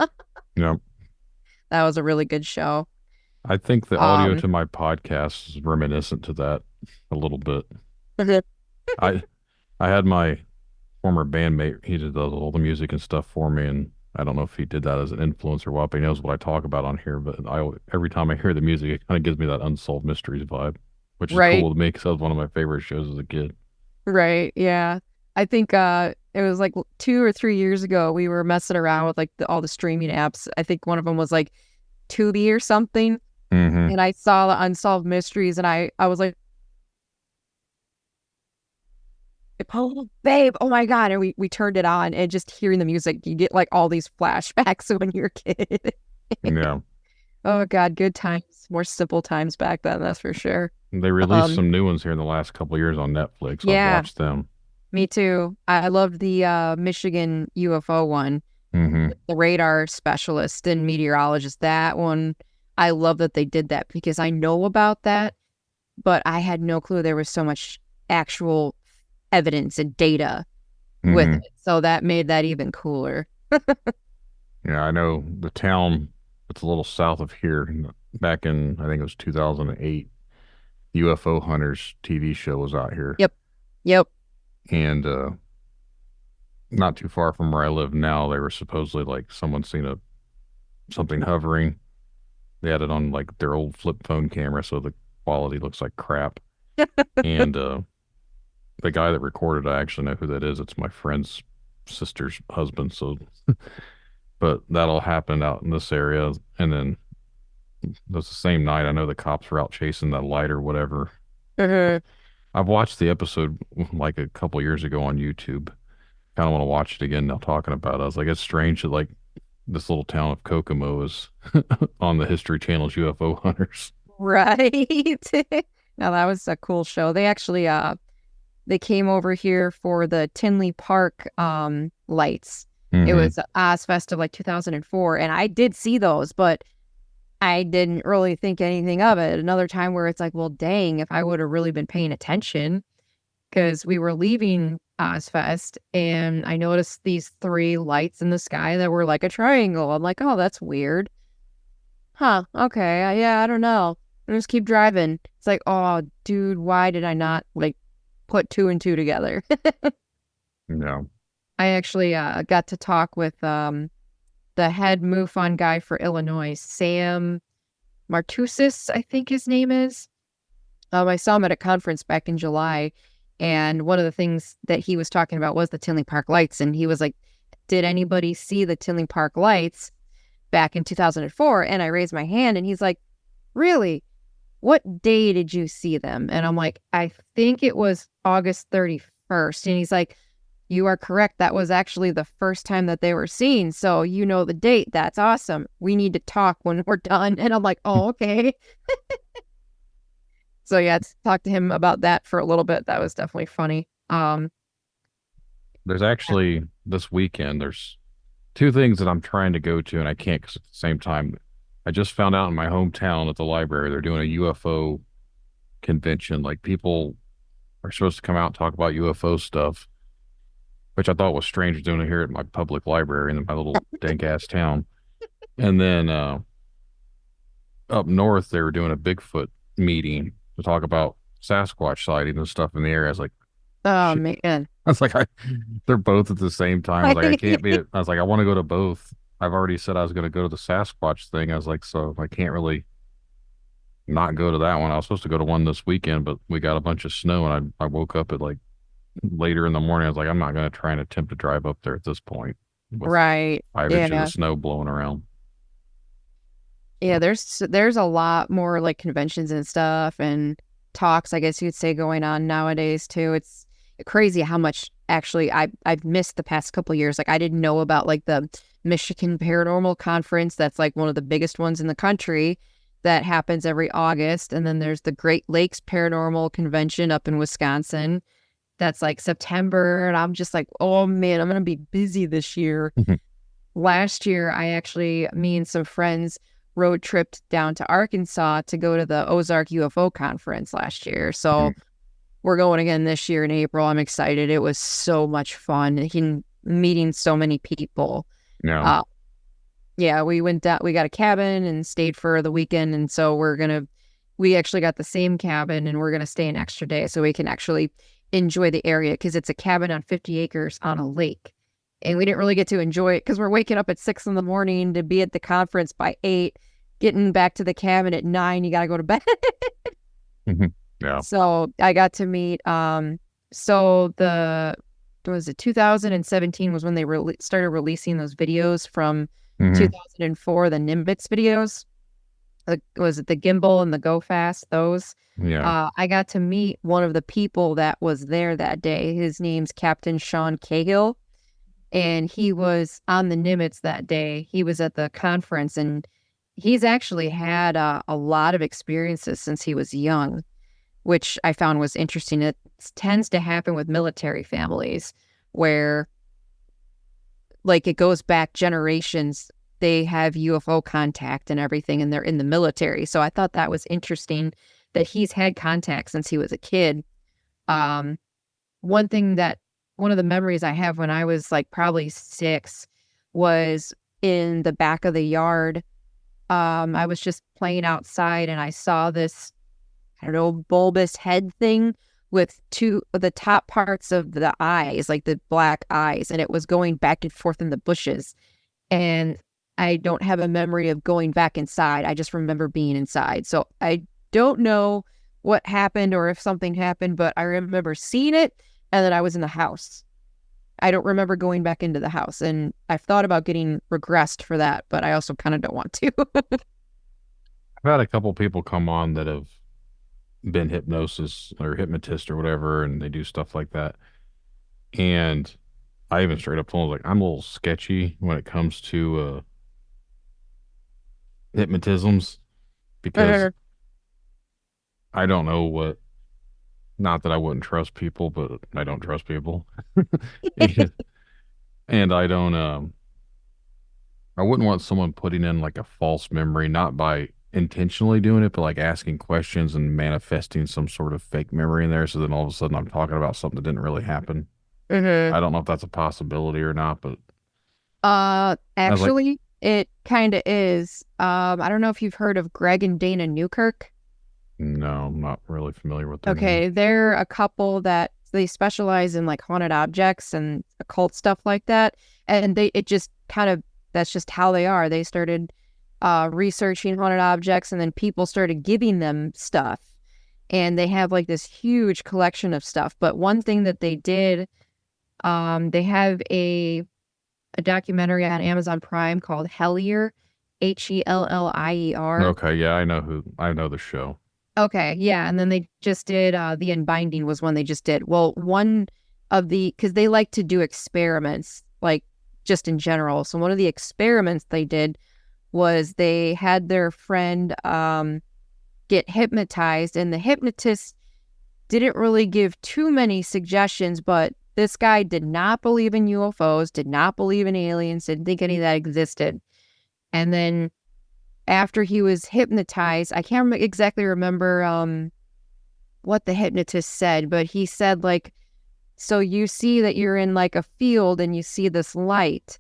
E: yeah,
F: That was a really good show.
E: I think the audio
F: Um,
E: to my podcast is reminiscent to that a little bit. I I had my former bandmate. He did all the music and stuff for me, and I don't know if he did that as an influence or what, but he knows what I talk about on here. But every time I hear the music, it kind of gives me that Unsolved Mysteries vibe, which is
F: Right.
E: cool to me because that was one of my favorite shows as a kid.
F: Right. Yeah. I think it was like 2 or 3 years ago we were messing around with like all the streaming apps. I think one of them was like Tubi or something.
E: Mm-hmm.
F: And I saw the Unsolved Mysteries and I was like, oh babe, oh my God. And we turned it on and just hearing the music, you get like all these flashbacks when you're a kid.
E: Yeah.
F: Oh God, good times. More simple times back then, that's for sure.
E: They released
F: Um,
E: some new ones here in the last couple of years on Netflix. I've
F: yeah,
E: watched them.
F: me too. I loved the Michigan UFO one.
E: Mm-hmm.
F: The radar specialist and meteorologist. That one, I love that they did that because I know about that, but I had no clue there was so much actual evidence and data with
E: Mm-hmm.
F: it. So that made that even cooler.
E: Yeah, I know the town that's a little south of here. Back in, I think it was 2008, UFO Hunters TV show was out here.
F: Yep. Yep.
E: And not too far from where I live now, they were supposedly like someone seen something hovering. They had it on like their old flip phone camera, so the quality looks like crap. And the guy that recorded, I actually know who that is. It's my friend's sister's husband. So, but that all happened out in this area, and then it was the same night. I know the cops were out chasing that light or whatever.
F: Mhm.
E: I've watched the episode like a couple years ago on YouTube. Kind of want to watch it again now talking about it. I was like, it's strange that like this little town of Kokomo is on the History Channel's UFO Hunters.
F: Right. Now that was a cool show. They actually they came over here for the Tinley Park lights. It
E: Mm-hmm.
F: was Ozfest of like 2004 and I did see those, but I didn't really think anything of it. Another time where it's like, well, dang, if I would have really been paying attention, because we were leaving Ozfest and I noticed these three lights in the sky that were like a triangle. I'm like, oh, that's weird. Huh. Okay. Yeah, I don't know. I just keep driving. It's like, oh, dude, why did I not like put two and two together?
E: Yeah.
F: I actually got to talk with the head MUFON guy for Illinois, Sam Martusis, I think his name is. I saw him at a conference back in July, and one of the things that he was talking about was the Tinley Park lights, and he was like, "Did anybody see the Tinley Park lights back in 2004?" And I raised my hand, and he's like, "Really? What day did you see them?" And I'm like, "I think it was August 31st." And he's like, "You are correct. That was actually the first time that they were seen. So you know the date. That's awesome. We need to talk when we're done." And I'm like, "Oh, okay." So yeah, talk to him about that for a little bit. That was definitely funny.
E: There's actually this weekend, there's two things that I'm trying to go to, and I can't because at the same time, I just found out in my hometown at the library, they're doing a UFO convention. Like people are supposed to come out and talk about UFO stuff, which I thought was strange doing it here at my public library in my little dank ass town. And then up north, they were doing a Bigfoot meeting to talk about Sasquatch sightings and stuff in the area. I was like,
F: Oh
E: shit.
F: man.
E: I was like, they're both at the same time. I was like, I can't be. I was like, I want to go to both. I've already said I was going to go to the Sasquatch thing. I was like, so I can't really not go to that one. I was supposed to go to one this weekend, but we got a bunch of snow, and I woke up at like later in the morning. I was like, I'm not going to try and attempt to drive up there at this point with
F: Right.
E: 5 inches
F: Yeah.
E: of snow blowing around.
F: Yeah, there's a lot more like conventions and stuff and talks, I guess you'd say, going on nowadays too. It's crazy how much actually I've missed the past couple of years. Like I didn't know about like the Michigan Paranormal Conference. That's like one of the biggest ones in the country that happens every August. And then there's the Great Lakes Paranormal Convention up in Wisconsin. That's like September. And I'm just like, oh man, I'm gonna be busy this year. Last year, me and some friends road tripped down to Arkansas to go to the Ozark UFO conference last year. So we're going again this year in April. I'm excited. It was so much fun. Meeting so many people.
E: Yeah.
F: Yeah, we went down, we got a cabin and stayed for the weekend. And so we're going to we actually got the same cabin, and we're going to stay an extra day so we can actually enjoy the area, because it's a cabin on 50 acres on a lake. And we didn't really get to enjoy it because we're waking up at 6 in the morning to be at the conference by 8, getting back to the cabin at 9. You got to go to bed.
E: Yeah.
F: So I got to meet, was it 2017 was when they started releasing those videos from 2004, the Nimbix videos. Was it the gimbal and the go fast? Those.
E: Yeah.
F: I got to meet one of the people that was there that day. His name's Captain Sean Cahill, and he was on the Nimitz that day. He was at the conference, and he's actually had a lot of experiences since he was young, which I found was interesting. It tends to happen with military families where, like, it goes back generations. They have UFO contact and everything, and they're in the military. So I thought that was interesting that he's had contact since he was a kid. One of the memories I have when I was like probably 6 was in the back of the yard. I was just playing outside, and I saw this, I don't know, bulbous head thing with the top parts of the eyes, like the black eyes, and it was going back and forth in the bushes. And I don't have a memory of going back inside. I just remember being inside. So I don't know what happened or if something happened, but I remember seeing it and then I was in the house. I don't remember going back into the house, and I've thought about getting regressed for that, but I also kind of don't want to.
E: I've had a couple people come on that have been hypnosis or hypnotist or whatever, and they do stuff like that. And I even straight up told them, like, I'm a little sketchy when it comes to hypnotisms, because I don't know what, not that I wouldn't trust people, but I don't trust people. And I don't, I wouldn't want someone putting in like a false memory, not by intentionally doing it, but like asking questions and manifesting some sort of fake memory in there. So then all of a sudden I'm talking about something that didn't really happen. I don't know if that's a possibility or not, but
F: actually, it kind of is. I don't know if you've heard of Greg and Dana Newkirk.
E: No, I'm not really familiar with them.
F: Okay, they're a couple that they specialize in like haunted objects and occult stuff like that, and that's just how they are. They started researching haunted objects, and then people started giving them stuff, and they have like this huge collection of stuff. But one thing that they did, they have a documentary on Amazon Prime called Hellier, Hellier.
E: Okay, yeah, I know the show.
F: Okay, yeah, and then they just did The Unbinding was one they just did. Well, because they like to do experiments, like just in general. So one of the experiments they did was they had their friend get hypnotized, and the hypnotist didn't really give too many suggestions, but this guy did not believe in UFOs, did not believe in aliens, didn't think any of that existed. And then after he was hypnotized, I can't exactly remember what the hypnotist said, but he said, like, so you see that you're in like a field and you see this light.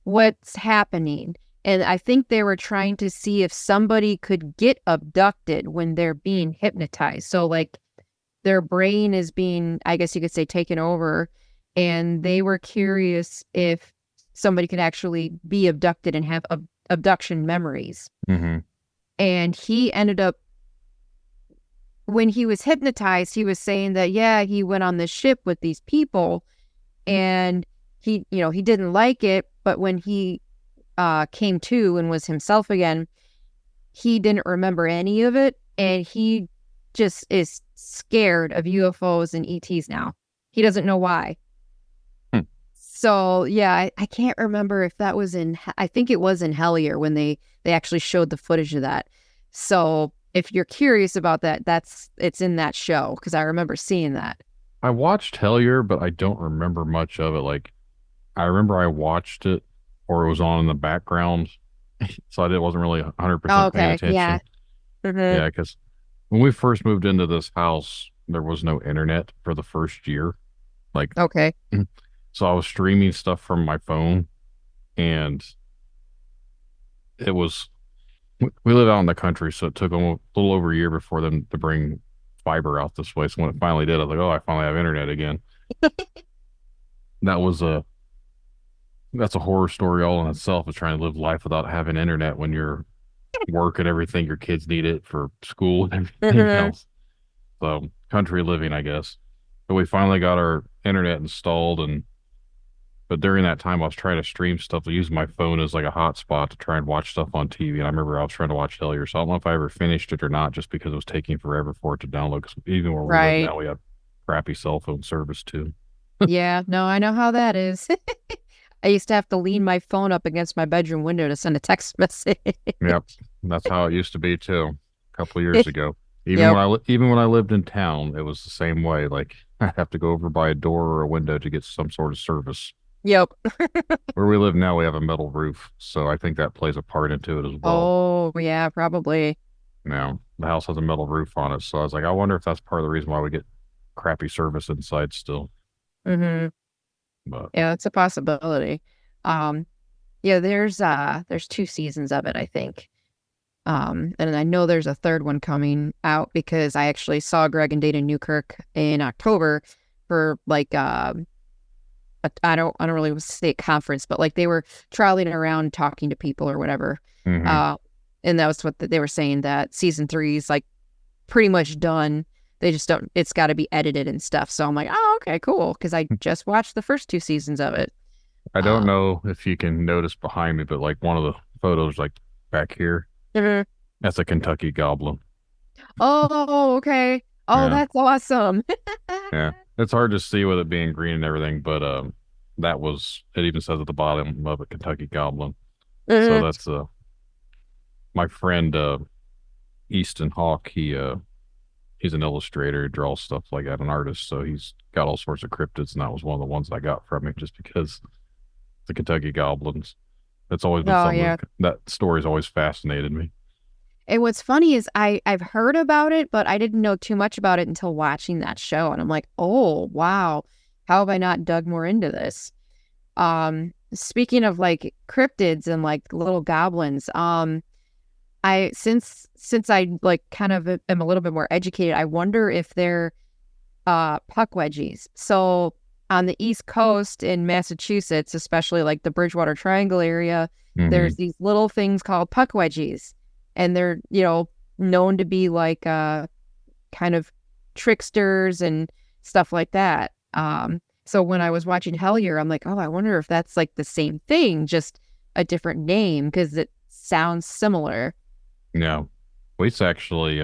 F: What's happening? And I think they were trying to see if somebody could get abducted when they're being hypnotized. So like their brain is being, I guess you could say, taken over. And they were curious if somebody could actually be abducted and have abduction memories.
E: Mm-hmm.
F: And he ended up, when he was hypnotized, he was saying that, yeah, he went on this ship with these people and he didn't like it. But when he came to and was himself again, he didn't remember any of it. And he just is scared of UFOs and ETs now. He doesn't know why. So, yeah, I can't remember if that was I think it was in Hellier when they actually showed the footage of that. So if you're curious about that, it's in that show, because I remember seeing that.
E: I watched Hellier, but I don't remember much of it. Like, I remember I watched it, or it was on in the background, so I wasn't really 100% paying attention.
F: Yeah. Mm-hmm.
E: Yeah, because when we first moved into this house, there was no internet for the first year. Like,
F: okay.
E: So I was streaming stuff from my phone, and it was We live out in the country, so it took them a little over a year before them to bring fiber out this way. So when it finally did, I was like, oh, I finally have internet again. That was that's a horror story all in itself, is trying to live life without having internet when you're work and everything. Your kids need it for school and everything
F: Mhm.
E: else. So country living, I guess. But we finally got our internet installed, and but during that time I was trying to stream stuff, using my phone as like a hotspot to try and watch stuff on TV. And I remember I was trying to watch Hellier, so I don't know if I ever finished it or not, just because it was taking forever for it to download. Because even where we live
F: Right.
E: now, we have crappy cell phone service too.
F: Yeah, no, I know how that is. I used to have to lean my phone up against my bedroom window to send a text message.
E: Yep, that's how it used to be too. A couple of years ago,
F: Yep.
E: even when I lived in town, it was the same way. Like I'd have to go over by a door or a window to get some sort of service.
F: Yep.
E: Where we live now, we have a metal roof, so I think that plays a part into it as well.
F: Oh, yeah, probably.
E: Now, the house has a metal roof on it, so I was like, I wonder if that's part of the reason why we get crappy service inside still.
F: Mm-hmm.
E: But
F: Yeah, it's a possibility. Um, yeah, there's 2 seasons of it, I think. And I know there's a third one coming out because I actually saw Greg and Dana Newkirk in October for like I don't really want to say conference, but like they were traveling around talking to people or whatever.
E: mhm.
F: Uh, and that was what they were saying, that season 3 is like pretty much done. They just don't. It's got to be edited and stuff. So I'm like, oh, okay, cool, because I just watched the first 2 seasons of it.
E: I don't
F: Uh,
E: know if you can notice behind me, but like one of the photos, like back here,
F: mhm.
E: that's a Kentucky goblin.
F: Oh, okay. Oh,
E: Yeah,
F: that's awesome.
E: yeah. It's hard to see with it being green and everything, but it even says at the bottom of it, Kentucky goblin. So
F: Mhm.
E: that's my friend Easton Hawk. He's an illustrator, draws stuff like that, an artist. So he's got all sorts of cryptids, and that was one of the ones I got from him, just because the Kentucky goblins. That's always been
F: Oh,
E: something
F: yeah.
E: that story's always fascinated me.
F: And what's funny is I've heard about it, but I didn't know too much about it until watching that show. And I'm like, oh, wow. How have I not dug more into this? Speaking of like cryptids and like little goblins, I since I like kind of am a little bit more educated, I wonder if they're puck wedgies. So on the East Coast in Massachusetts, especially like the Bridgewater Triangle area,
E: Hmm.
F: there's these little things called puck wedgies, and they're known to be like kind of tricksters and stuff like that. So when I was watching Hellier, I'm like, oh, I wonder if that's like the same thing, just a different name because it sounds similar.
E: Yeah. Wait's actually,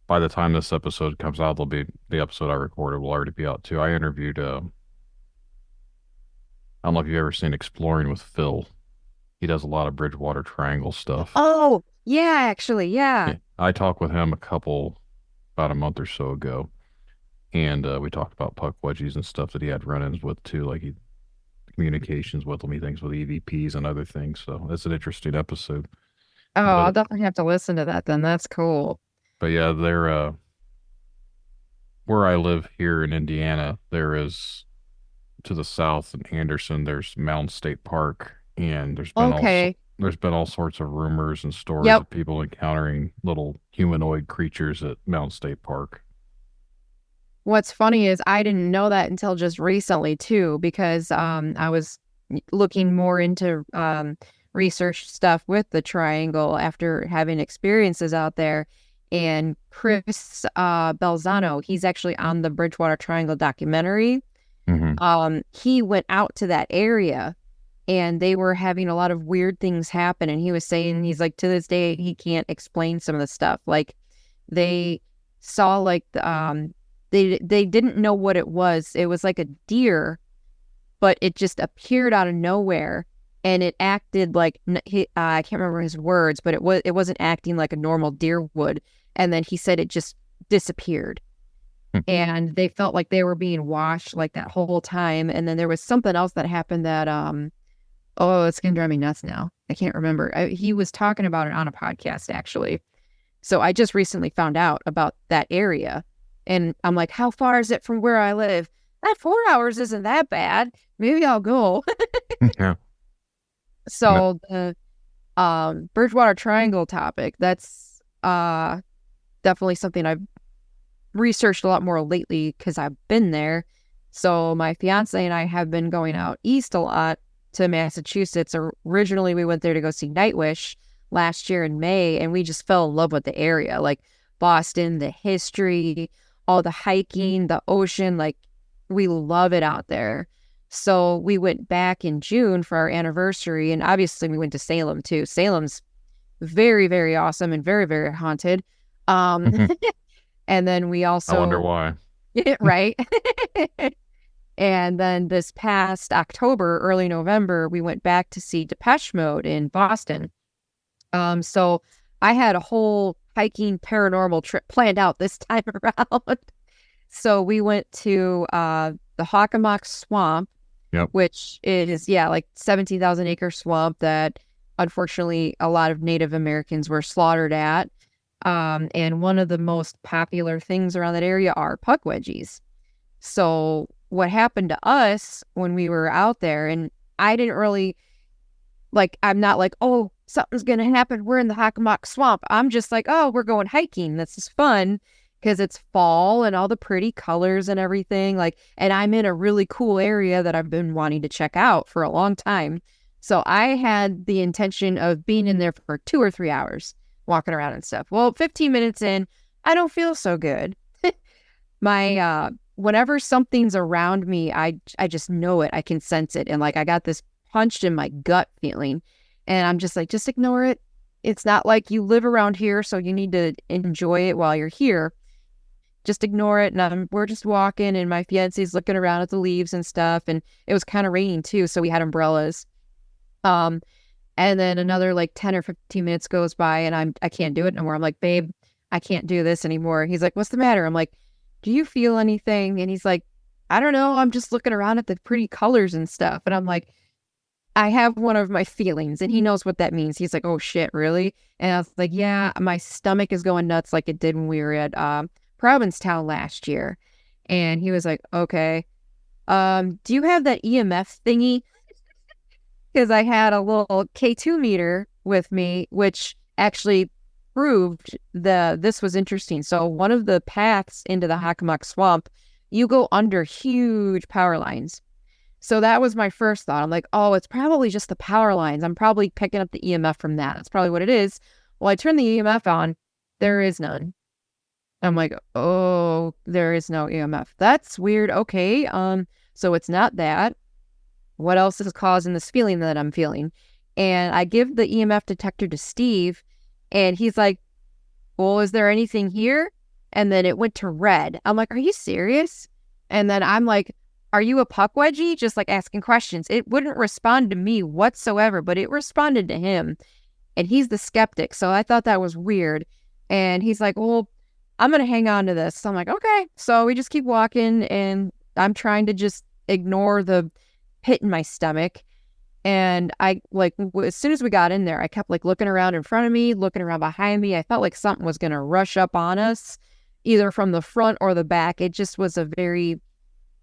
E: by the time this episode comes out, the episode I recorded will already be out too. I interviewed, I don't know if you've ever seen Exploring with Phil. He does a lot of Bridgewater Triangle stuff.
F: Oh, yeah, actually, yeah.
E: Yeah. I talked with him about a month or so ago, and we talked about puck wedgies and stuff that he had run-ins with too, like he communications with them, he thinks with EVPs and other things. So that's an interesting episode.
F: Oh, I'll
E: But
F: definitely have to listen to that then. That's cool.
E: but yeah, they're where I live here in Indiana, there is to the south in Anderson, there's Mountain State Park, and
F: Okay.
E: there's been all sorts of rumors and stories
F: Yep.
E: of people encountering little humanoid creatures at Mountain State Park.
F: What's funny is I didn't know that until just recently too, because I was looking more into research stuff with the triangle after having experiences out there. And Chris Belzano, he's actually on the Bridgewater Triangle documentary.
E: Hmm.
F: He went out to that area and they were having a lot of weird things happen. And he was saying, he's like, to this day, he can't explain some of the stuff. Like they saw like they didn't know what it was. It was like a deer, but it just appeared out of nowhere, and it acted like I can't remember his words, but it wasn't acting like a normal deer would. And then he said it just disappeared, and they felt like they were being washed like that whole time. And then there was something else that happened that oh, it's gonna drive me nuts now. I can't remember. He was talking about it on a podcast actually. So I just recently found out about that area. And I'm like, how far is it from where I live? That 4 hours isn't that bad. Maybe I'll go.
E: Yeah. No,
F: So Bridgewater Triangle topic. That's definitely something I've researched a lot more lately because I've been there. So my fiance and I have been going out east a lot to Massachusetts. Originally, we went there to go see Nightwish last year in May, and we just fell in love with the area. Like Boston, the history, all the hiking, the ocean, like we love it out there. So we went back in June for our anniversary, and obviously we went to Salem too. Salem's very, very awesome and very, very haunted. And then we also...
E: I wonder why.
F: Right? And then this past October, early November, we went back to see Depeche Mode in Boston. So I had a whole hiking paranormal trip planned out this time around. So we went to the Hockomock Swamp, which is, like 17,000 acre swamp that unfortunately a lot of Native Americans were slaughtered at. And one of the most popular things around that area are puckwedgies. So what happened to us when we were out there, and I didn't really, I'm not like, oh, something's going to happen. We're in the Hockomock Swamp. I'm just like, oh, we're going hiking. This is fun because it's fall and all the pretty colors and everything. And I'm in a really cool area that I've been wanting to check out for a long time. So I had the intention of being in there for 2 or 3 hours, walking around and stuff. Well, 15 minutes in, I don't feel so good. Whenever something's around me, I just know it. I can sense it. And I got this punched in my gut feeling. And I'm just like, just ignore it. It's not like you live around here, so you need to enjoy it while you're here. Just ignore it. And we're just walking, and my fiance's looking around at the leaves and stuff. And it was kind of raining too, so we had umbrellas. And then another 10 or 15 minutes goes by, and I can't do it no more. I'm like, babe, I can't do this anymore. He's like, what's the matter? I'm like, do you feel anything? And he's like, I don't know. I'm just looking around at the pretty colors and stuff. And I'm like, I have one of my feelings, and he knows what that means. He's like, oh shit, really? And I was like, yeah, my stomach is going nuts like it did when we were at Provincetown last year. And he was like, okay, do you have that EMF thingy? Because I had a little K2 meter with me, which actually proved this was interesting. So one of the paths into the Hockomock Swamp, you go under huge power lines. So that was my first thought. I'm like, oh, it's probably just the power lines. I'm probably picking up the EMF from that. That's probably what it is. Well, I turned the EMF on. There is none. I'm like, oh, there is no EMF. That's weird. Okay. So it's not that. What else is causing this feeling that I'm feeling? And I give the EMF detector to Steve, and he's like, well, is there anything here? And then it went to red. I'm like, are you serious? And then I'm like, are you a puckwedgie? Just asking questions. It wouldn't respond to me whatsoever, but it responded to him. And he's the skeptic. So I thought that was weird. And he's like, well, I'm going to hang on to this. So I'm like, okay. So we just keep walking, and I'm trying to just ignore the pit in my stomach. And I as soon as we got in there, I kept looking around in front of me, looking around behind me. I felt like something was going to rush up on us, either from the front or the back. It just was a very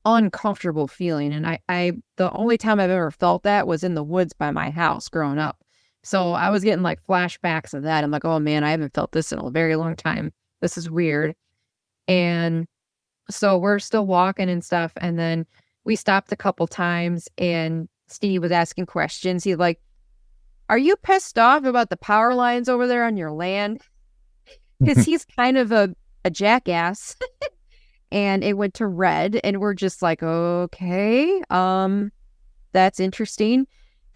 F: uncomfortable feeling. And I the only time I've ever felt that was in the woods by my house growing up. So I was getting flashbacks of that. I'm like, oh man, I haven't felt this in a very long time. This is weird. And so we're still walking and stuff. And then we stopped a couple times, and Steve was asking questions. He's like, are you pissed off about the power lines over there on your land? Because he's kind of a jackass. And it went to red, and we're just like, okay, that's interesting.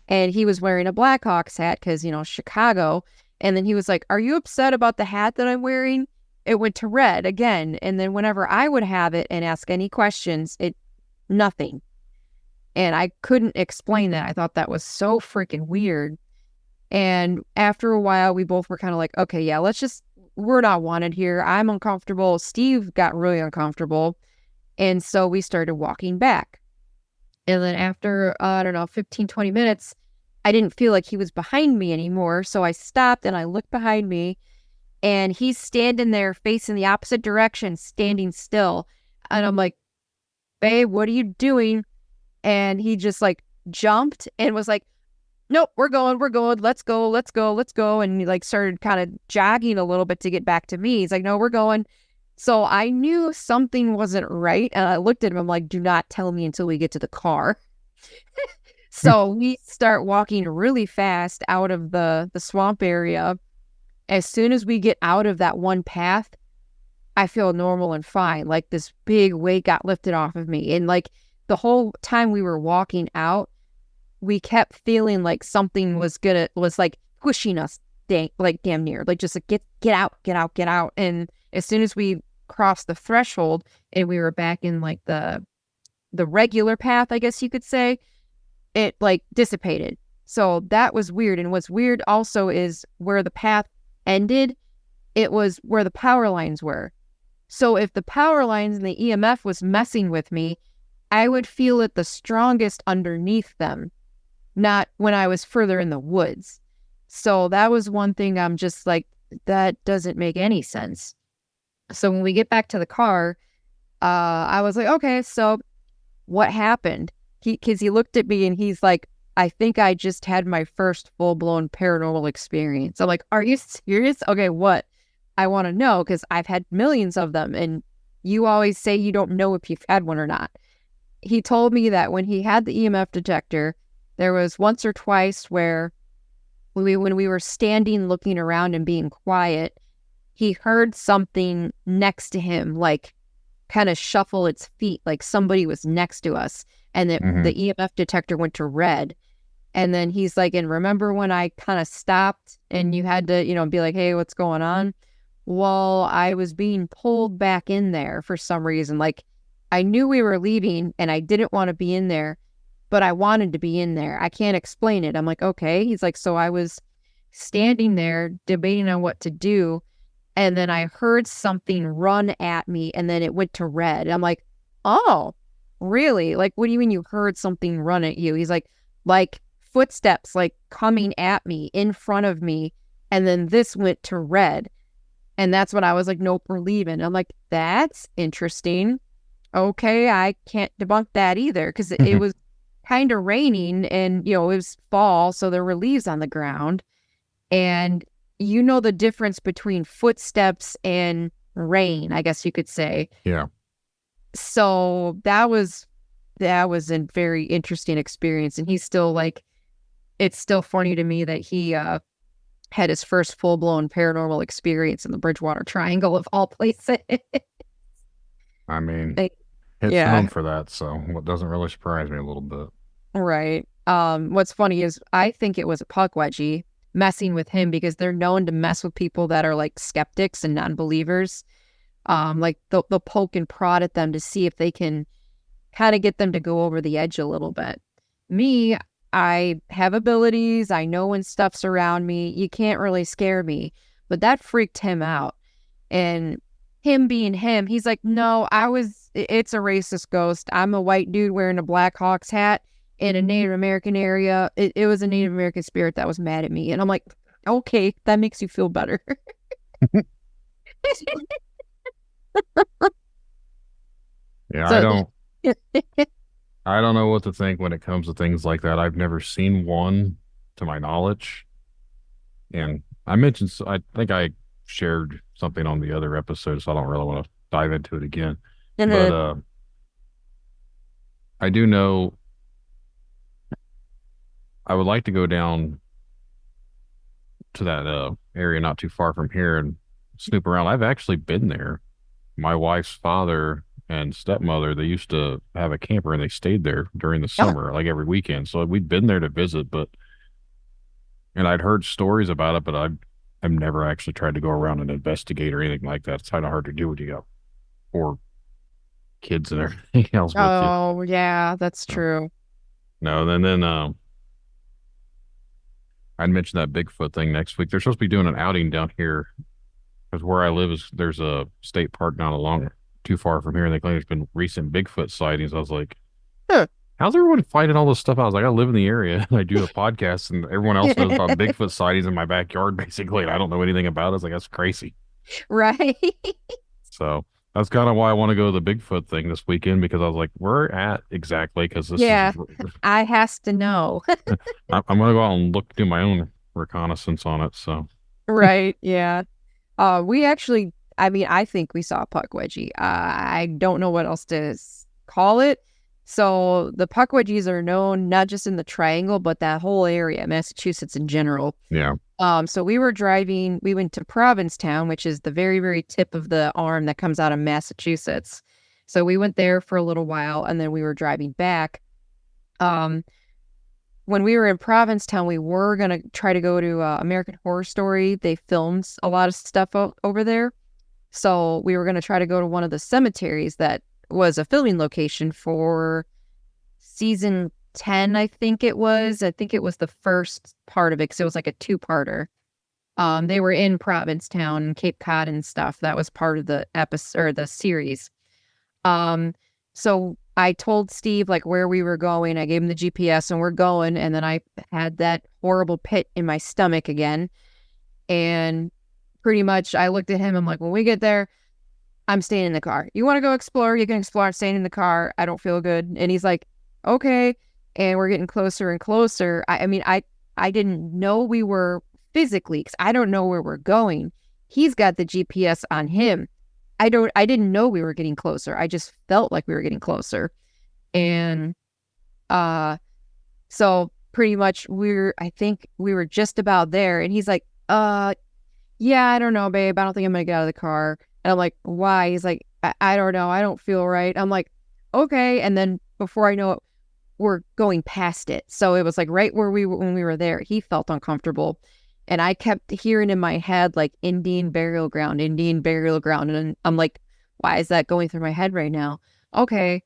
F: And he was wearing a Blackhawks hat because, Chicago. And then he was like, are you upset about the hat that I'm wearing? It went to red again. And then whenever I would have it and ask any questions, nothing. And I couldn't explain that. I thought that was so freaking weird. And after a while, we both were kind of like, okay, yeah, we're not wanted here. I'm uncomfortable. Steve got really uncomfortable. And so we started walking back. And then after, 15, 20 minutes, I didn't feel like he was behind me anymore. So I stopped and I looked behind me, and he's standing there facing the opposite direction, standing still. And I'm like, babe, what are you doing? And he just jumped and was like, nope, we're going, let's go. And he like started kind of jogging a little bit to get back to me. He's like, no, we're going. So I knew something wasn't right. And I looked at him, I'm like, do not tell me until we get to the car. So we start walking really fast out of the swamp area. As soon as we get out of that one path, I feel normal and fine. Like this big weight got lifted off of me. And like the whole time we were walking out, we kept feeling like something was like pushing us like damn near, like just like get out. And as soon as we crossed the threshold and we were back in like the regular path, I guess you could say, it like dissipated. So that was weird. And what's weird also is where the path ended, it was where the power lines were. So if the power lines and the EMF was messing with me, I would feel it the strongest underneath them, not when I was further in the woods. So that was one thing I'm just like, that doesn't make any sense. So when we get back to the car, I was like, okay, so what happened? Because he looked at me and he's like, I think I just had my first full-blown paranormal experience. I'm like, are you serious? Okay, what? I want to know because I've had millions of them and you always say you don't know if you've had one or not. He told me that when he had the EMF detector, there was once or twice where when we were standing looking around and being quiet, he heard something next to him, like kind of shuffle its feet, like somebody was next to us. And the EMF detector went to red. And then he's like, and remember when I kind of stopped and you had to, be like, hey, what's going on? Well, I was being pulled back in there for some reason. Like I knew we were leaving and I didn't want to be in there, but I wanted to be in there. I can't explain it. I'm like, okay. He's like, so I was standing there debating on what to do. And then I heard something run at me and then it went to red. I'm like, oh, really? Like, what do you mean you heard something run at you? He's like footsteps, like coming at me in front of me. And then this went to red. And that's when I was like, nope, we're leaving. I'm like, that's interesting. Okay, I can't debunk that either because it was kind of raining and, it was fall. So there were leaves on the ground. And the difference between footsteps and rain, I guess you could say.
E: Yeah.
F: So that was a very interesting experience. And he's still like, it's still funny to me that he had his first full-blown paranormal experience in the Bridgewater Triangle of all places.
E: I mean,
F: Like,
E: it's
F: yeah.
E: known for that, so what doesn't really surprise me a little bit.
F: Right. What's funny is I think it was a puck wedgie messing with him because they're known to mess with people that are like skeptics and non-believers. Like they'll poke and prod at them to see if they can kind of get them to go over the edge a little bit. Me, I have abilities. I know when stuff's around me. You can't really scare me. But that freaked him out. And him being him, he's like, no, it's a racist ghost. I'm a white dude wearing a Black Hawks hat in a Native American area. It was a Native American spirit that was mad at me. And I'm like, okay, that makes you feel better.
E: Yeah,
F: So,
E: I don't know what to think when it comes to things like that. I've never seen one to my knowledge. And I think I shared something on the other episode, so I don't really want to dive into it again. But I do know I would like to go down to that area not too far from here and snoop around. I've actually been there. My wife's father and stepmother, they used to have a camper and they stayed there during the summer, like every weekend. So we'd been there to visit, and I'd heard stories about it, but I've never actually tried to go around and investigate or anything like that. It's kind of hard to do when you got 4 kids and everything else with you.
F: oh, yeah, that's true.
E: No, then I'd mention that Bigfoot thing next week. They're supposed to be doing an outing down here because where I live there's a state park not too far from here, and they claim there's been recent Bigfoot sightings. I was like, how's everyone finding all this stuff out? I was like, I live in the area and I do a podcast, and everyone else knows about Bigfoot sightings in my backyard, basically, and I don't know anything about it. I was like, that's crazy.
F: Right.
E: So That's kind of why I want to go to the Bigfoot thing this weekend because I was like, where at exactly? Because this is,
F: Yeah, I has to know.
E: I'm going to go out and do my own reconnaissance on it. So,
F: Right, yeah. We actually, I mean, I think we saw a puck wedgie. I don't know what else to call it. So the puck wedgies are known not just in the triangle, but that whole area, Massachusetts in general.
E: yeah.
F: So we went to Provincetown, which is the very, very tip of the arm that comes out of Massachusetts. So we went there for a little while and then we were driving back. Um, when we were in Provincetown, we were going to try to go to American Horror Story. They filmed a lot of stuff over there. So we were going to try to go to one of the cemeteries that was a filming location for season 10, I think it was. I think it was the first part of it because it was like a two-parter. They were in Provincetown and Cape Cod and stuff. That was part of the episode or the series. So I told Steve like where we were going. I gave him the GPS and we're going. And then I had that horrible pit in my stomach again. And pretty much I looked at him. I'm like, when we get there, I'm staying in the car. You want to go explore? You can explore. I'm staying in the car. I don't feel good. And he's like, okay. And we're getting closer and closer. I mean, I didn't know we were physically because I don't know where we're going. He's got the GPS on him. I didn't know we were getting closer. I just felt like we were getting closer. And so pretty much I think we were just about there. And he's like, yeah, I don't know, babe. I don't think I'm gonna get out of the car. And I'm like, why? He's like, I don't know. I don't feel right. I'm like, okay. And then before I know it, we're going past it. So it was like right where when we were there, he felt uncomfortable. And I kept hearing in my head, like Indian burial ground, Indian burial ground. And I'm like, why is that going through my head right now? Okay.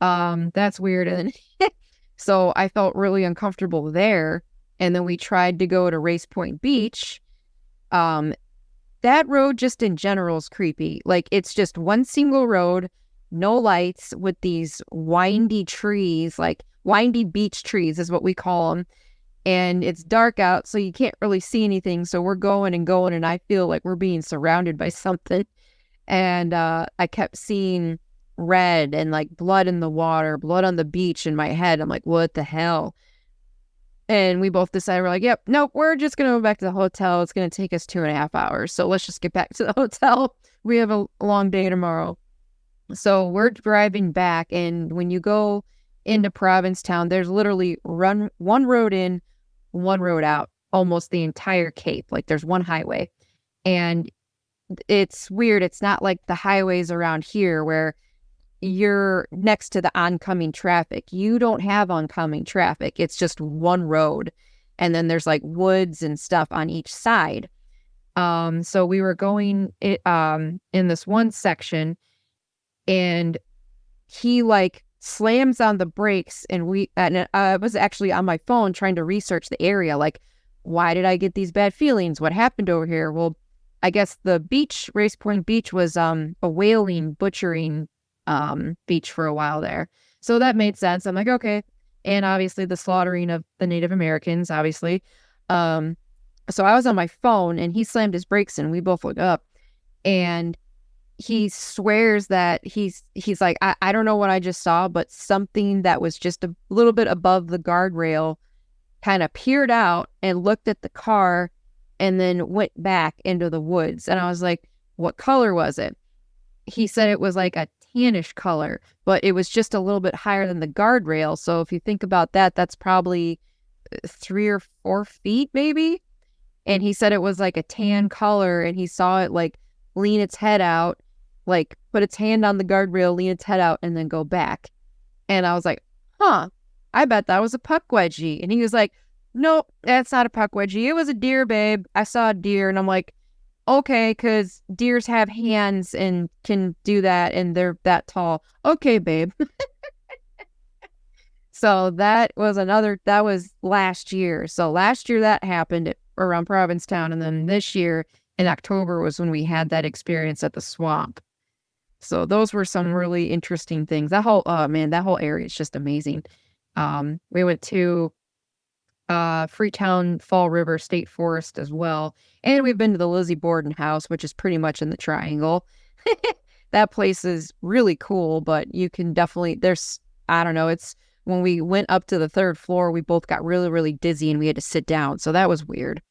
F: That's weird. And then so I felt really uncomfortable there. And then we tried to go to Race Point Beach. That road just in general is creepy. Like it's just one single road, no lights with these windy trees, like windy beach trees is what we call them. And it's dark out, so you can't really see anything. So we're going and going, and I feel like we're being surrounded by something. And I kept seeing red and like blood in the water, blood on the beach in my head. I'm like, what the hell? And we both decided, we're like, yep, nope, we're just going to go back to the hotel. It's going to take us 2.5 hours. So let's just get back to the hotel. We have a long day tomorrow. So we're driving back. And when you go into Provincetown, there's literally one road in, one road out, almost the entire Cape. Like there's one highway. And it's weird. It's not like the highways around here where you're next to the oncoming traffic. You don't have oncoming traffic. It's just one road. And then there's like woods and stuff on each side. So we were going in this one section and he like slams on the brakes and I was actually on my phone trying to research the area. Like, why did I get these bad feelings? What happened over here? Well, I guess the beach, Race Point Beach was a whaling, butchering beach for a while there. So that made sense. I'm like, okay. And obviously the slaughtering of the Native Americans, obviously. So I was on my phone and he slammed his brakes and we both looked up and he swears that he's like, I don't know what I just saw, but something that was just a little bit above the guardrail kind of peered out and looked at the car and then went back into the woods. And I was like, what color was it? He said it was like a tannish color, but it was just a little bit higher than the guardrail. So if you think about that, that's probably 3 or 4 feet maybe. And he said it was like a tan color and he saw it like lean its head out, like put its hand on the guardrail, lean its head out and then go back. And I was like, huh, I bet that was a puck wedgie. And he was like, nope, that's not a puck wedgie. It was a deer, babe. I saw a deer. And I'm like, okay, because deers have hands and can do that and they're that tall. Okay, babe. So that was last year. So last year that happened around Provincetown. And then this year in October was when we had that experience at the swamp. So those were some really interesting things. That whole area is just amazing. We went to Freetown Fall River State Forest as well. And we've been to the Lizzie Borden house, which is pretty much in the triangle. that place is really cool, but you can definitely, I don't know, it's when we went up to the 3rd floor, we both got really, really dizzy and we had to sit down. So that was weird.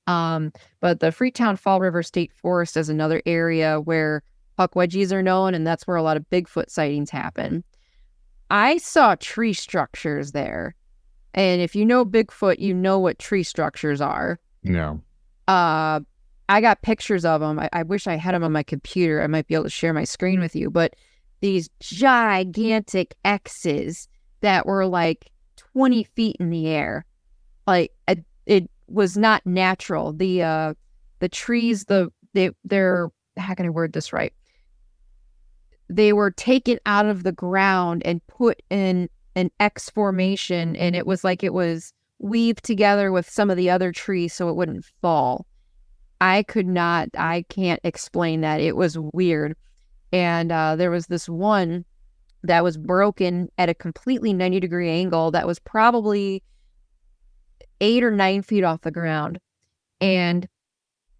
F: But the Freetown Fall River State Forest is another area where puckwudgies are known, and that's where a lot of Bigfoot sightings happen. I saw tree structures there. And if you know Bigfoot, you know what tree structures are.
E: No.
F: I got pictures of them. I wish I had them on my computer. I might be able to share my screen with you. But these gigantic X's that were like 20 feet in the air. Like, it was not natural. The trees, they're, how can I word this right? They were taken out of the ground and put in an X formation, and it was like it was weaved together with some of the other trees so it wouldn't fall. I can't explain that. It was weird. And there was this one that was broken at a completely 90-degree angle that was probably 8 or 9 feet off the ground. And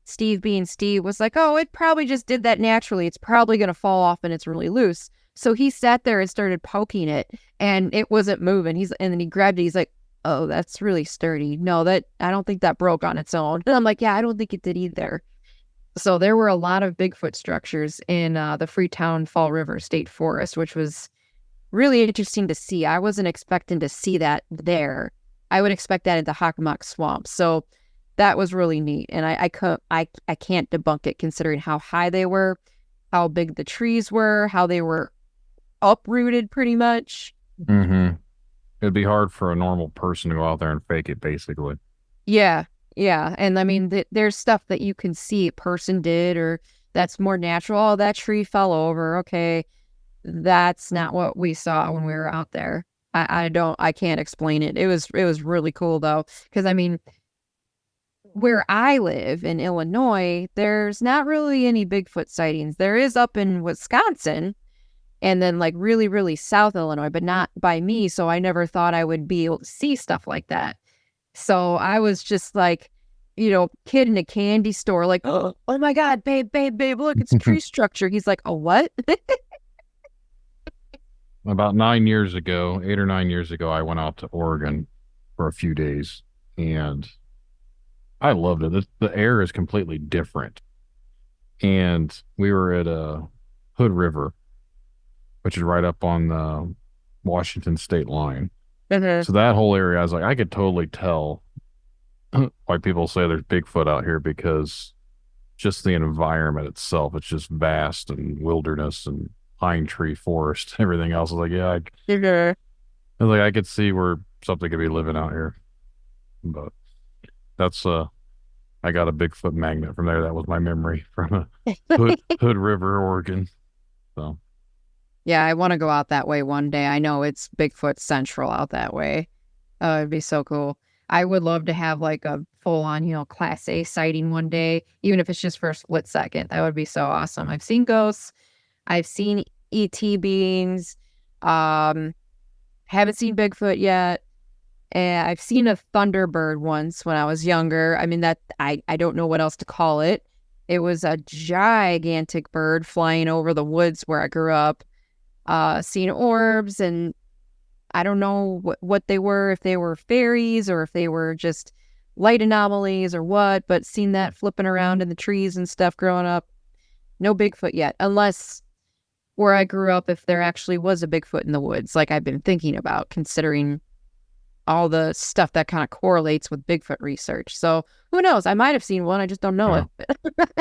F: Steve being Steve was like, oh, it probably just did that naturally. It's probably going to fall off and it's really loose. So he sat there and started poking it and it wasn't moving. And then he grabbed it. He's like, oh, that's really sturdy. No, I don't think that broke on its own. And I'm like, yeah, I don't think it did either. So there were a lot of Bigfoot structures in the Freetown Fall River State Forest, which was really interesting to see. I wasn't expecting to see that there. I would expect that in the Hockomock Swamp. So that was really neat. And I can't debunk it considering how high they were, how big the trees were, how they were uprooted pretty much.
E: Mm-hmm. It'd be hard for a normal person to go out there and fake it, basically.
F: Yeah. And I mean, there's stuff that you can see a person did or that's more natural. Oh, that tree fell over. Okay. That's not what we saw when we were out there. I can't explain it. It was really cool though. Cause I mean, where I live in Illinois, there's not really any Bigfoot sightings. There is up in Wisconsin and then like really, really South Illinois, but not by me. So I never thought I would be able to see stuff like that. So I was just like, kid in a candy store, like, oh my God, babe, look, it's a tree structure. He's like, a what?
E: About 9 years ago, 8 or 9 years ago, I went out to Oregon for a few days and I loved it. The air is completely different. And we were at Hood River, which is right up on the Washington state line.
F: Mm-hmm.
E: So that whole area, I was like, I could totally tell why people say there's Bigfoot out here because just the environment itself, it's just vast and wilderness and pine tree forest, everything else. I was like, yeah, I was like, I could see where something could be living out here. But that's I got a Bigfoot magnet from there. That was my memory from Hood River, Oregon. So
F: yeah, I want to go out that way one day. I know it's Bigfoot Central out that way. It'd be so cool. I would love to have like a full on, Class A sighting one day, even if it's just for a split second. That would be so awesome. I've seen ghosts. I've seen ET beings. Haven't seen Bigfoot yet. And I've seen a Thunderbird once when I was younger. I mean, that I don't know what else to call it. It was a gigantic bird flying over the woods where I grew up. Seen orbs, and I don't know what they were, if they were fairies or if they were just light anomalies or what, but seen that flipping around in the trees and stuff growing up. No Bigfoot yet, unless where I grew up, if there actually was a Bigfoot in the woods, like I've been thinking about, considering all the stuff that kind of correlates with Bigfoot research. So who knows? I might have seen one. I just don't know it.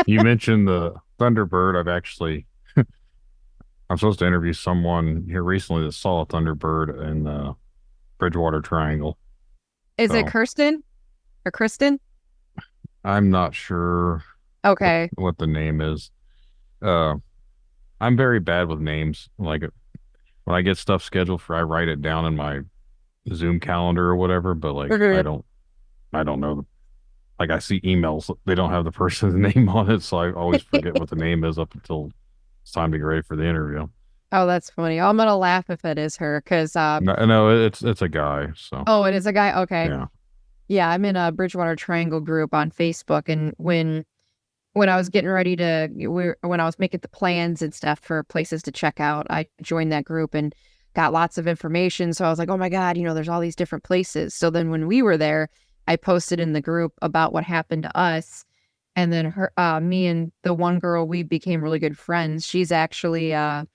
E: You mentioned the Thunderbird. I'm supposed to interview someone here recently that saw a Thunderbird in the Bridgewater Triangle.
F: Is it Kirsten or Kristen?
E: I'm not sure.
F: Okay.
E: What the name is. I'm very bad with names. Like when I get stuff scheduled I write it down in my Zoom calendar or whatever, but like I don't know. Like I see emails, they don't have the person's name on it, so I always forget what the name is up until it's time to get ready for the interview.
F: Oh, that's funny. I'm gonna laugh if it is her, because
E: no, it's a guy. So
F: it is a guy. Okay, yeah, I'm in a Bridgewater Triangle group on Facebook, and when when I was getting ready to, when I was making the plans and stuff for places to check out, I joined that group and got lots of information. So I was like, oh my God, there's all these different places. So then when we were there, I posted in the group about what happened to us. And then me and the one girl, we became really good friends. She's actually on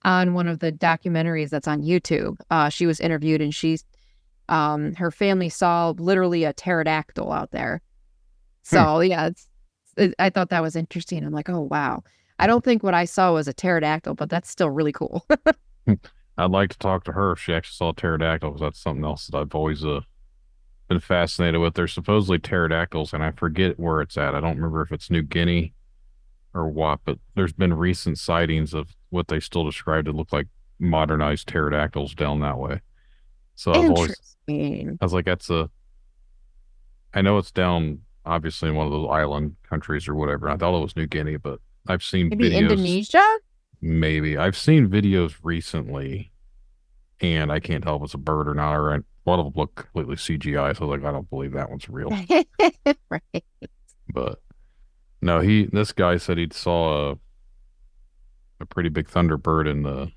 F: one of the documentaries that's on YouTube. She was interviewed, and her family saw literally a pterodactyl out there. So yeah, I thought that was interesting. I'm like, oh wow. I don't think what I saw was a pterodactyl, but that's still really cool.
E: I'd like to talk to her if she actually saw a pterodactyl, because that's something else that I've always been fascinated with. There's supposedly pterodactyls, and I forget where it's at. I don't remember if it's New Guinea or what, but there's been recent sightings of what they still describe to look like modernized pterodactyls down that way. So
F: Interesting.
E: I was like, I know it's down obviously in one of those island countries or whatever. I thought it was New Guinea, but I've seen
F: Maybe
E: videos.
F: Indonesia?
E: Maybe. I've seen videos recently, and I can't tell if it's a bird or not. Or a lot of them look completely CGI, so like, I don't believe that one's real.
F: Right.
E: But no, this guy said he saw a pretty big thunderbird in the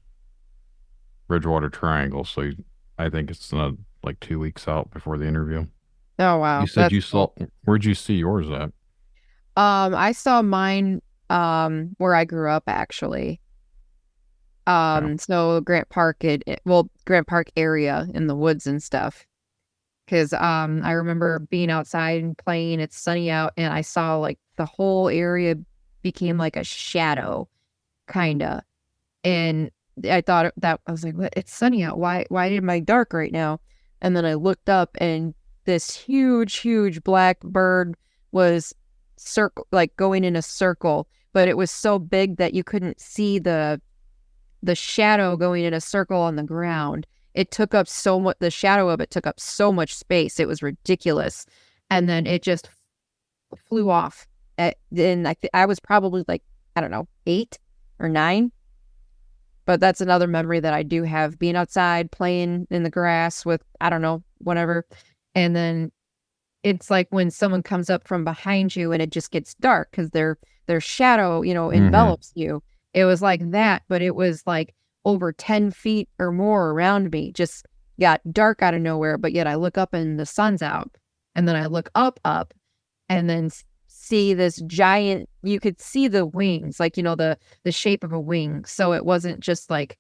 E: Bridgewater Triangle. So I think it's like 2 weeks out before the interview.
F: Oh wow.
E: You said
F: That's
E: you saw. Where'd you see yours at?
F: I saw mine where I grew up, actually. So Grant Park, Grant Park area in the woods and stuff. Because I remember being outside and playing. It's sunny out, and I saw like the whole area became like a shadow, kinda. And I thought that I was like, "What? It's sunny out. Why am I dark right now?" And then I looked up, and this huge black bird was going in a circle, but it was so big that you couldn't see the shadow going in a circle on the ground. It took up so much, the shadow of it took up so much space. It was ridiculous. And then it just flew off. Then I was probably like, I don't know, 8 or 9. But that's another memory that I do have, being outside, playing in the grass with, I don't know, whatever. And then it's like when someone comes up from behind you and it just gets dark because their shadow, envelops you. It was like that, but it was like over 10 feet or more around me. Just got dark out of nowhere, but yet I look up and the sun's out. And then I look up, and then see this giant, you could see the wings, like, the shape of a wing. So it wasn't just like,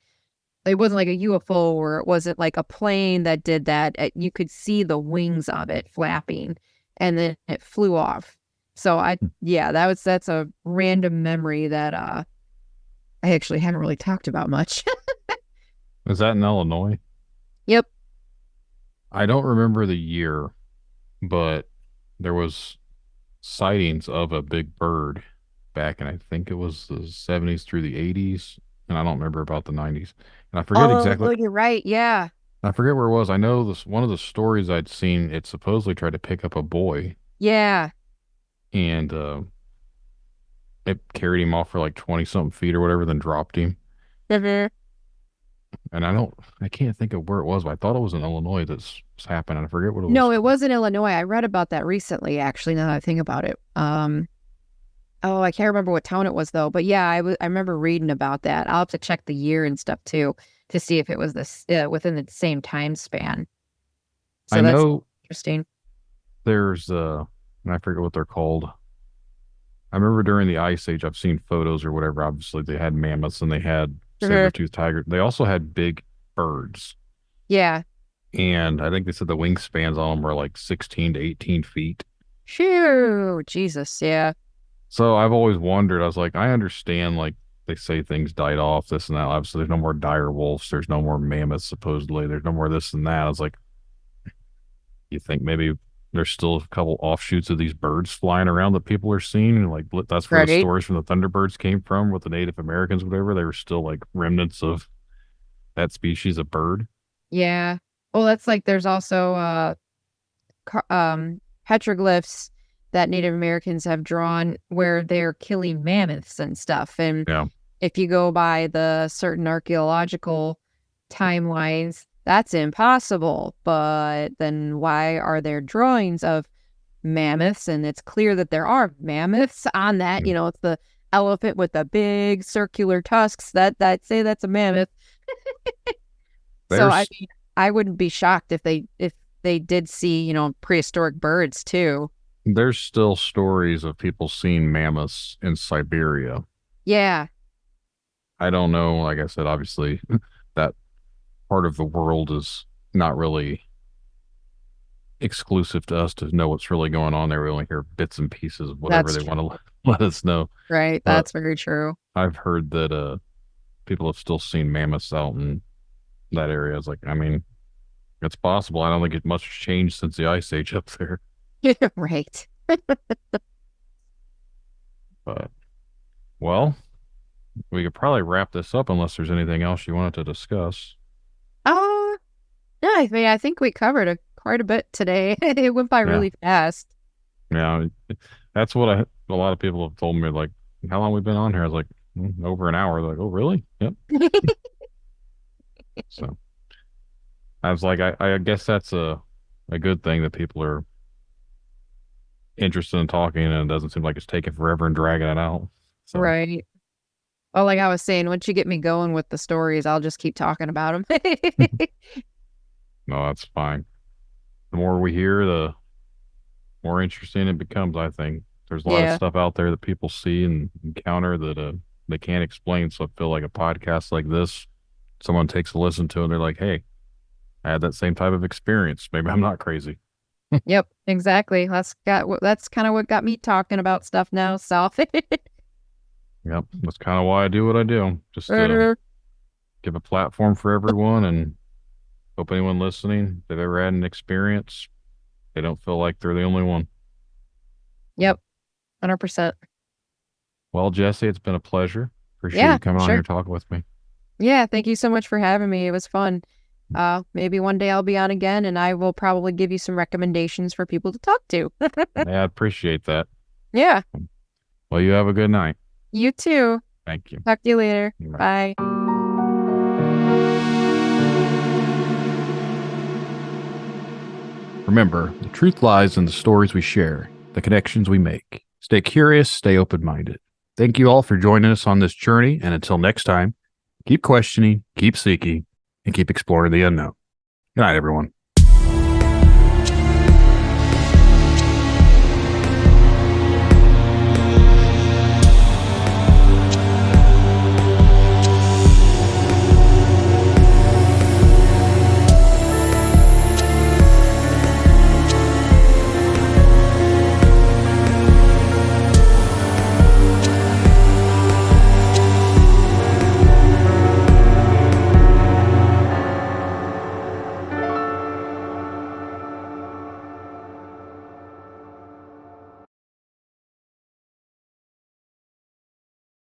F: it wasn't like a UFO, or it wasn't like a plane that did that. You could see the wings of it flapping, and then it flew off. So that's a random memory that I actually haven't really talked about much.
E: Is that in Illinois?
F: Yep.
E: I don't remember the year, but there was sightings of a big bird back in, I think it was the 70s through the 80s, and I don't remember about the 90s. And I forget exactly.
F: Oh, you're right. Yeah.
E: I forget where it was. I know one of the stories I'd seen, it supposedly tried to pick up a boy,
F: Yeah.
E: and it carried him off for like 20 something feet or whatever, then dropped him.
F: Mhm.
E: And I can't think of where it was, but I thought it was in Illinois that's happened. And I forget what it was.
F: No, it was in Illinois. I read about that recently, actually, now that I think about it. I can't remember what town it was, though. But yeah, I remember reading about that. I'll have to check the year and stuff, too, to see if it was within the same time span. So
E: I
F: that's
E: know
F: interesting.
E: there's, and I forget what they're called. I remember during the Ice Age, I've seen photos or whatever. Obviously, they had mammoths and they had saber-toothed tiger. They also had big birds.
F: Yeah.
E: And I think they said the wingspans on them were like 16 to 18 feet.
F: Phew, Jesus, yeah.
E: So I've always wondered, I was like, I understand, like, they say things died off, this and that. Obviously, there's no more dire wolves. There's no more mammoths, supposedly. There's no more this and that. I was like, you think maybe there's still a couple offshoots of these birds flying around that people are seeing? And like, that's where the stories from the Thunderbirds came from with the Native Americans, whatever. They were still like remnants of that species of bird.
F: Yeah. Well, that's like, there's also petroglyphs that Native Americans have drawn where they're killing mammoths and stuff. And if you go by the certain archaeological timelines, that's impossible. But then why are there drawings of mammoths, and it's clear that there are mammoths on that. You know, it's the elephant with the big circular tusks. That say that's a mammoth. So I mean, I wouldn't be shocked if they did see, you know, prehistoric birds too.
E: There's still stories of people seeing mammoths in Siberia.
F: Yeah,
E: I don't know. Like I said, obviously, that part of the world is not really exclusive to us to know what's really going on there. We only hear bits and pieces of whatever
F: That's
E: they want to let us know.
F: right.
E: But
F: That's very true.
E: I've heard that people have still seen mammoths out in that area. It's like, I mean, it's possible. I don't think much has changed since the Ice Age up there.
F: Right.
E: But, well, we could probably wrap this up unless there's anything else you wanted to discuss.
F: No, I think we covered quite a bit today. It went by really fast.
E: Yeah, that's what a lot of people have told me. Like, how long we been on here? I was like, over an hour. They're like, oh, really? Yep. So I was like, I guess that's a good thing that people are interested in talking, and it doesn't seem like it's taking forever and dragging it out. So.
F: Right. Oh, like I was saying, once you get me going with the stories, I'll just keep talking about them.
E: No, that's fine. The more we hear, the more interesting it becomes, I think. There's a lot of stuff out there that people see and encounter that they can't explain. So I feel like a podcast like this, someone takes a listen to and they're like, hey, I had that same type of experience. Maybe I'm not crazy.
F: Yep, exactly. That's kind of what got me talking about stuff now. So
E: Yep, that's kind of why I do what I do. Just to give a platform for everyone, and hope anyone listening, if they've ever had an experience, they don't feel like they're the only one.
F: Yep, 100%.
E: Well, Jessiy, it's been a pleasure. Appreciate you coming on here talking with me.
F: Yeah, thank you so much for having me. It was fun. Maybe one day I'll be on again, and I will probably give you some recommendations for people to talk to.
E: Yeah, I appreciate that.
F: Yeah.
E: Well, you have a good night.
F: You too.
E: Thank you.
F: Talk to you later.
E: Bye.
F: Bye.
E: Remember, the truth lies in the stories we share, the connections we make. Stay curious, stay open-minded. Thank you all for joining us on this journey, and until next time, keep questioning, keep seeking, and keep exploring the unknown. Good night, everyone.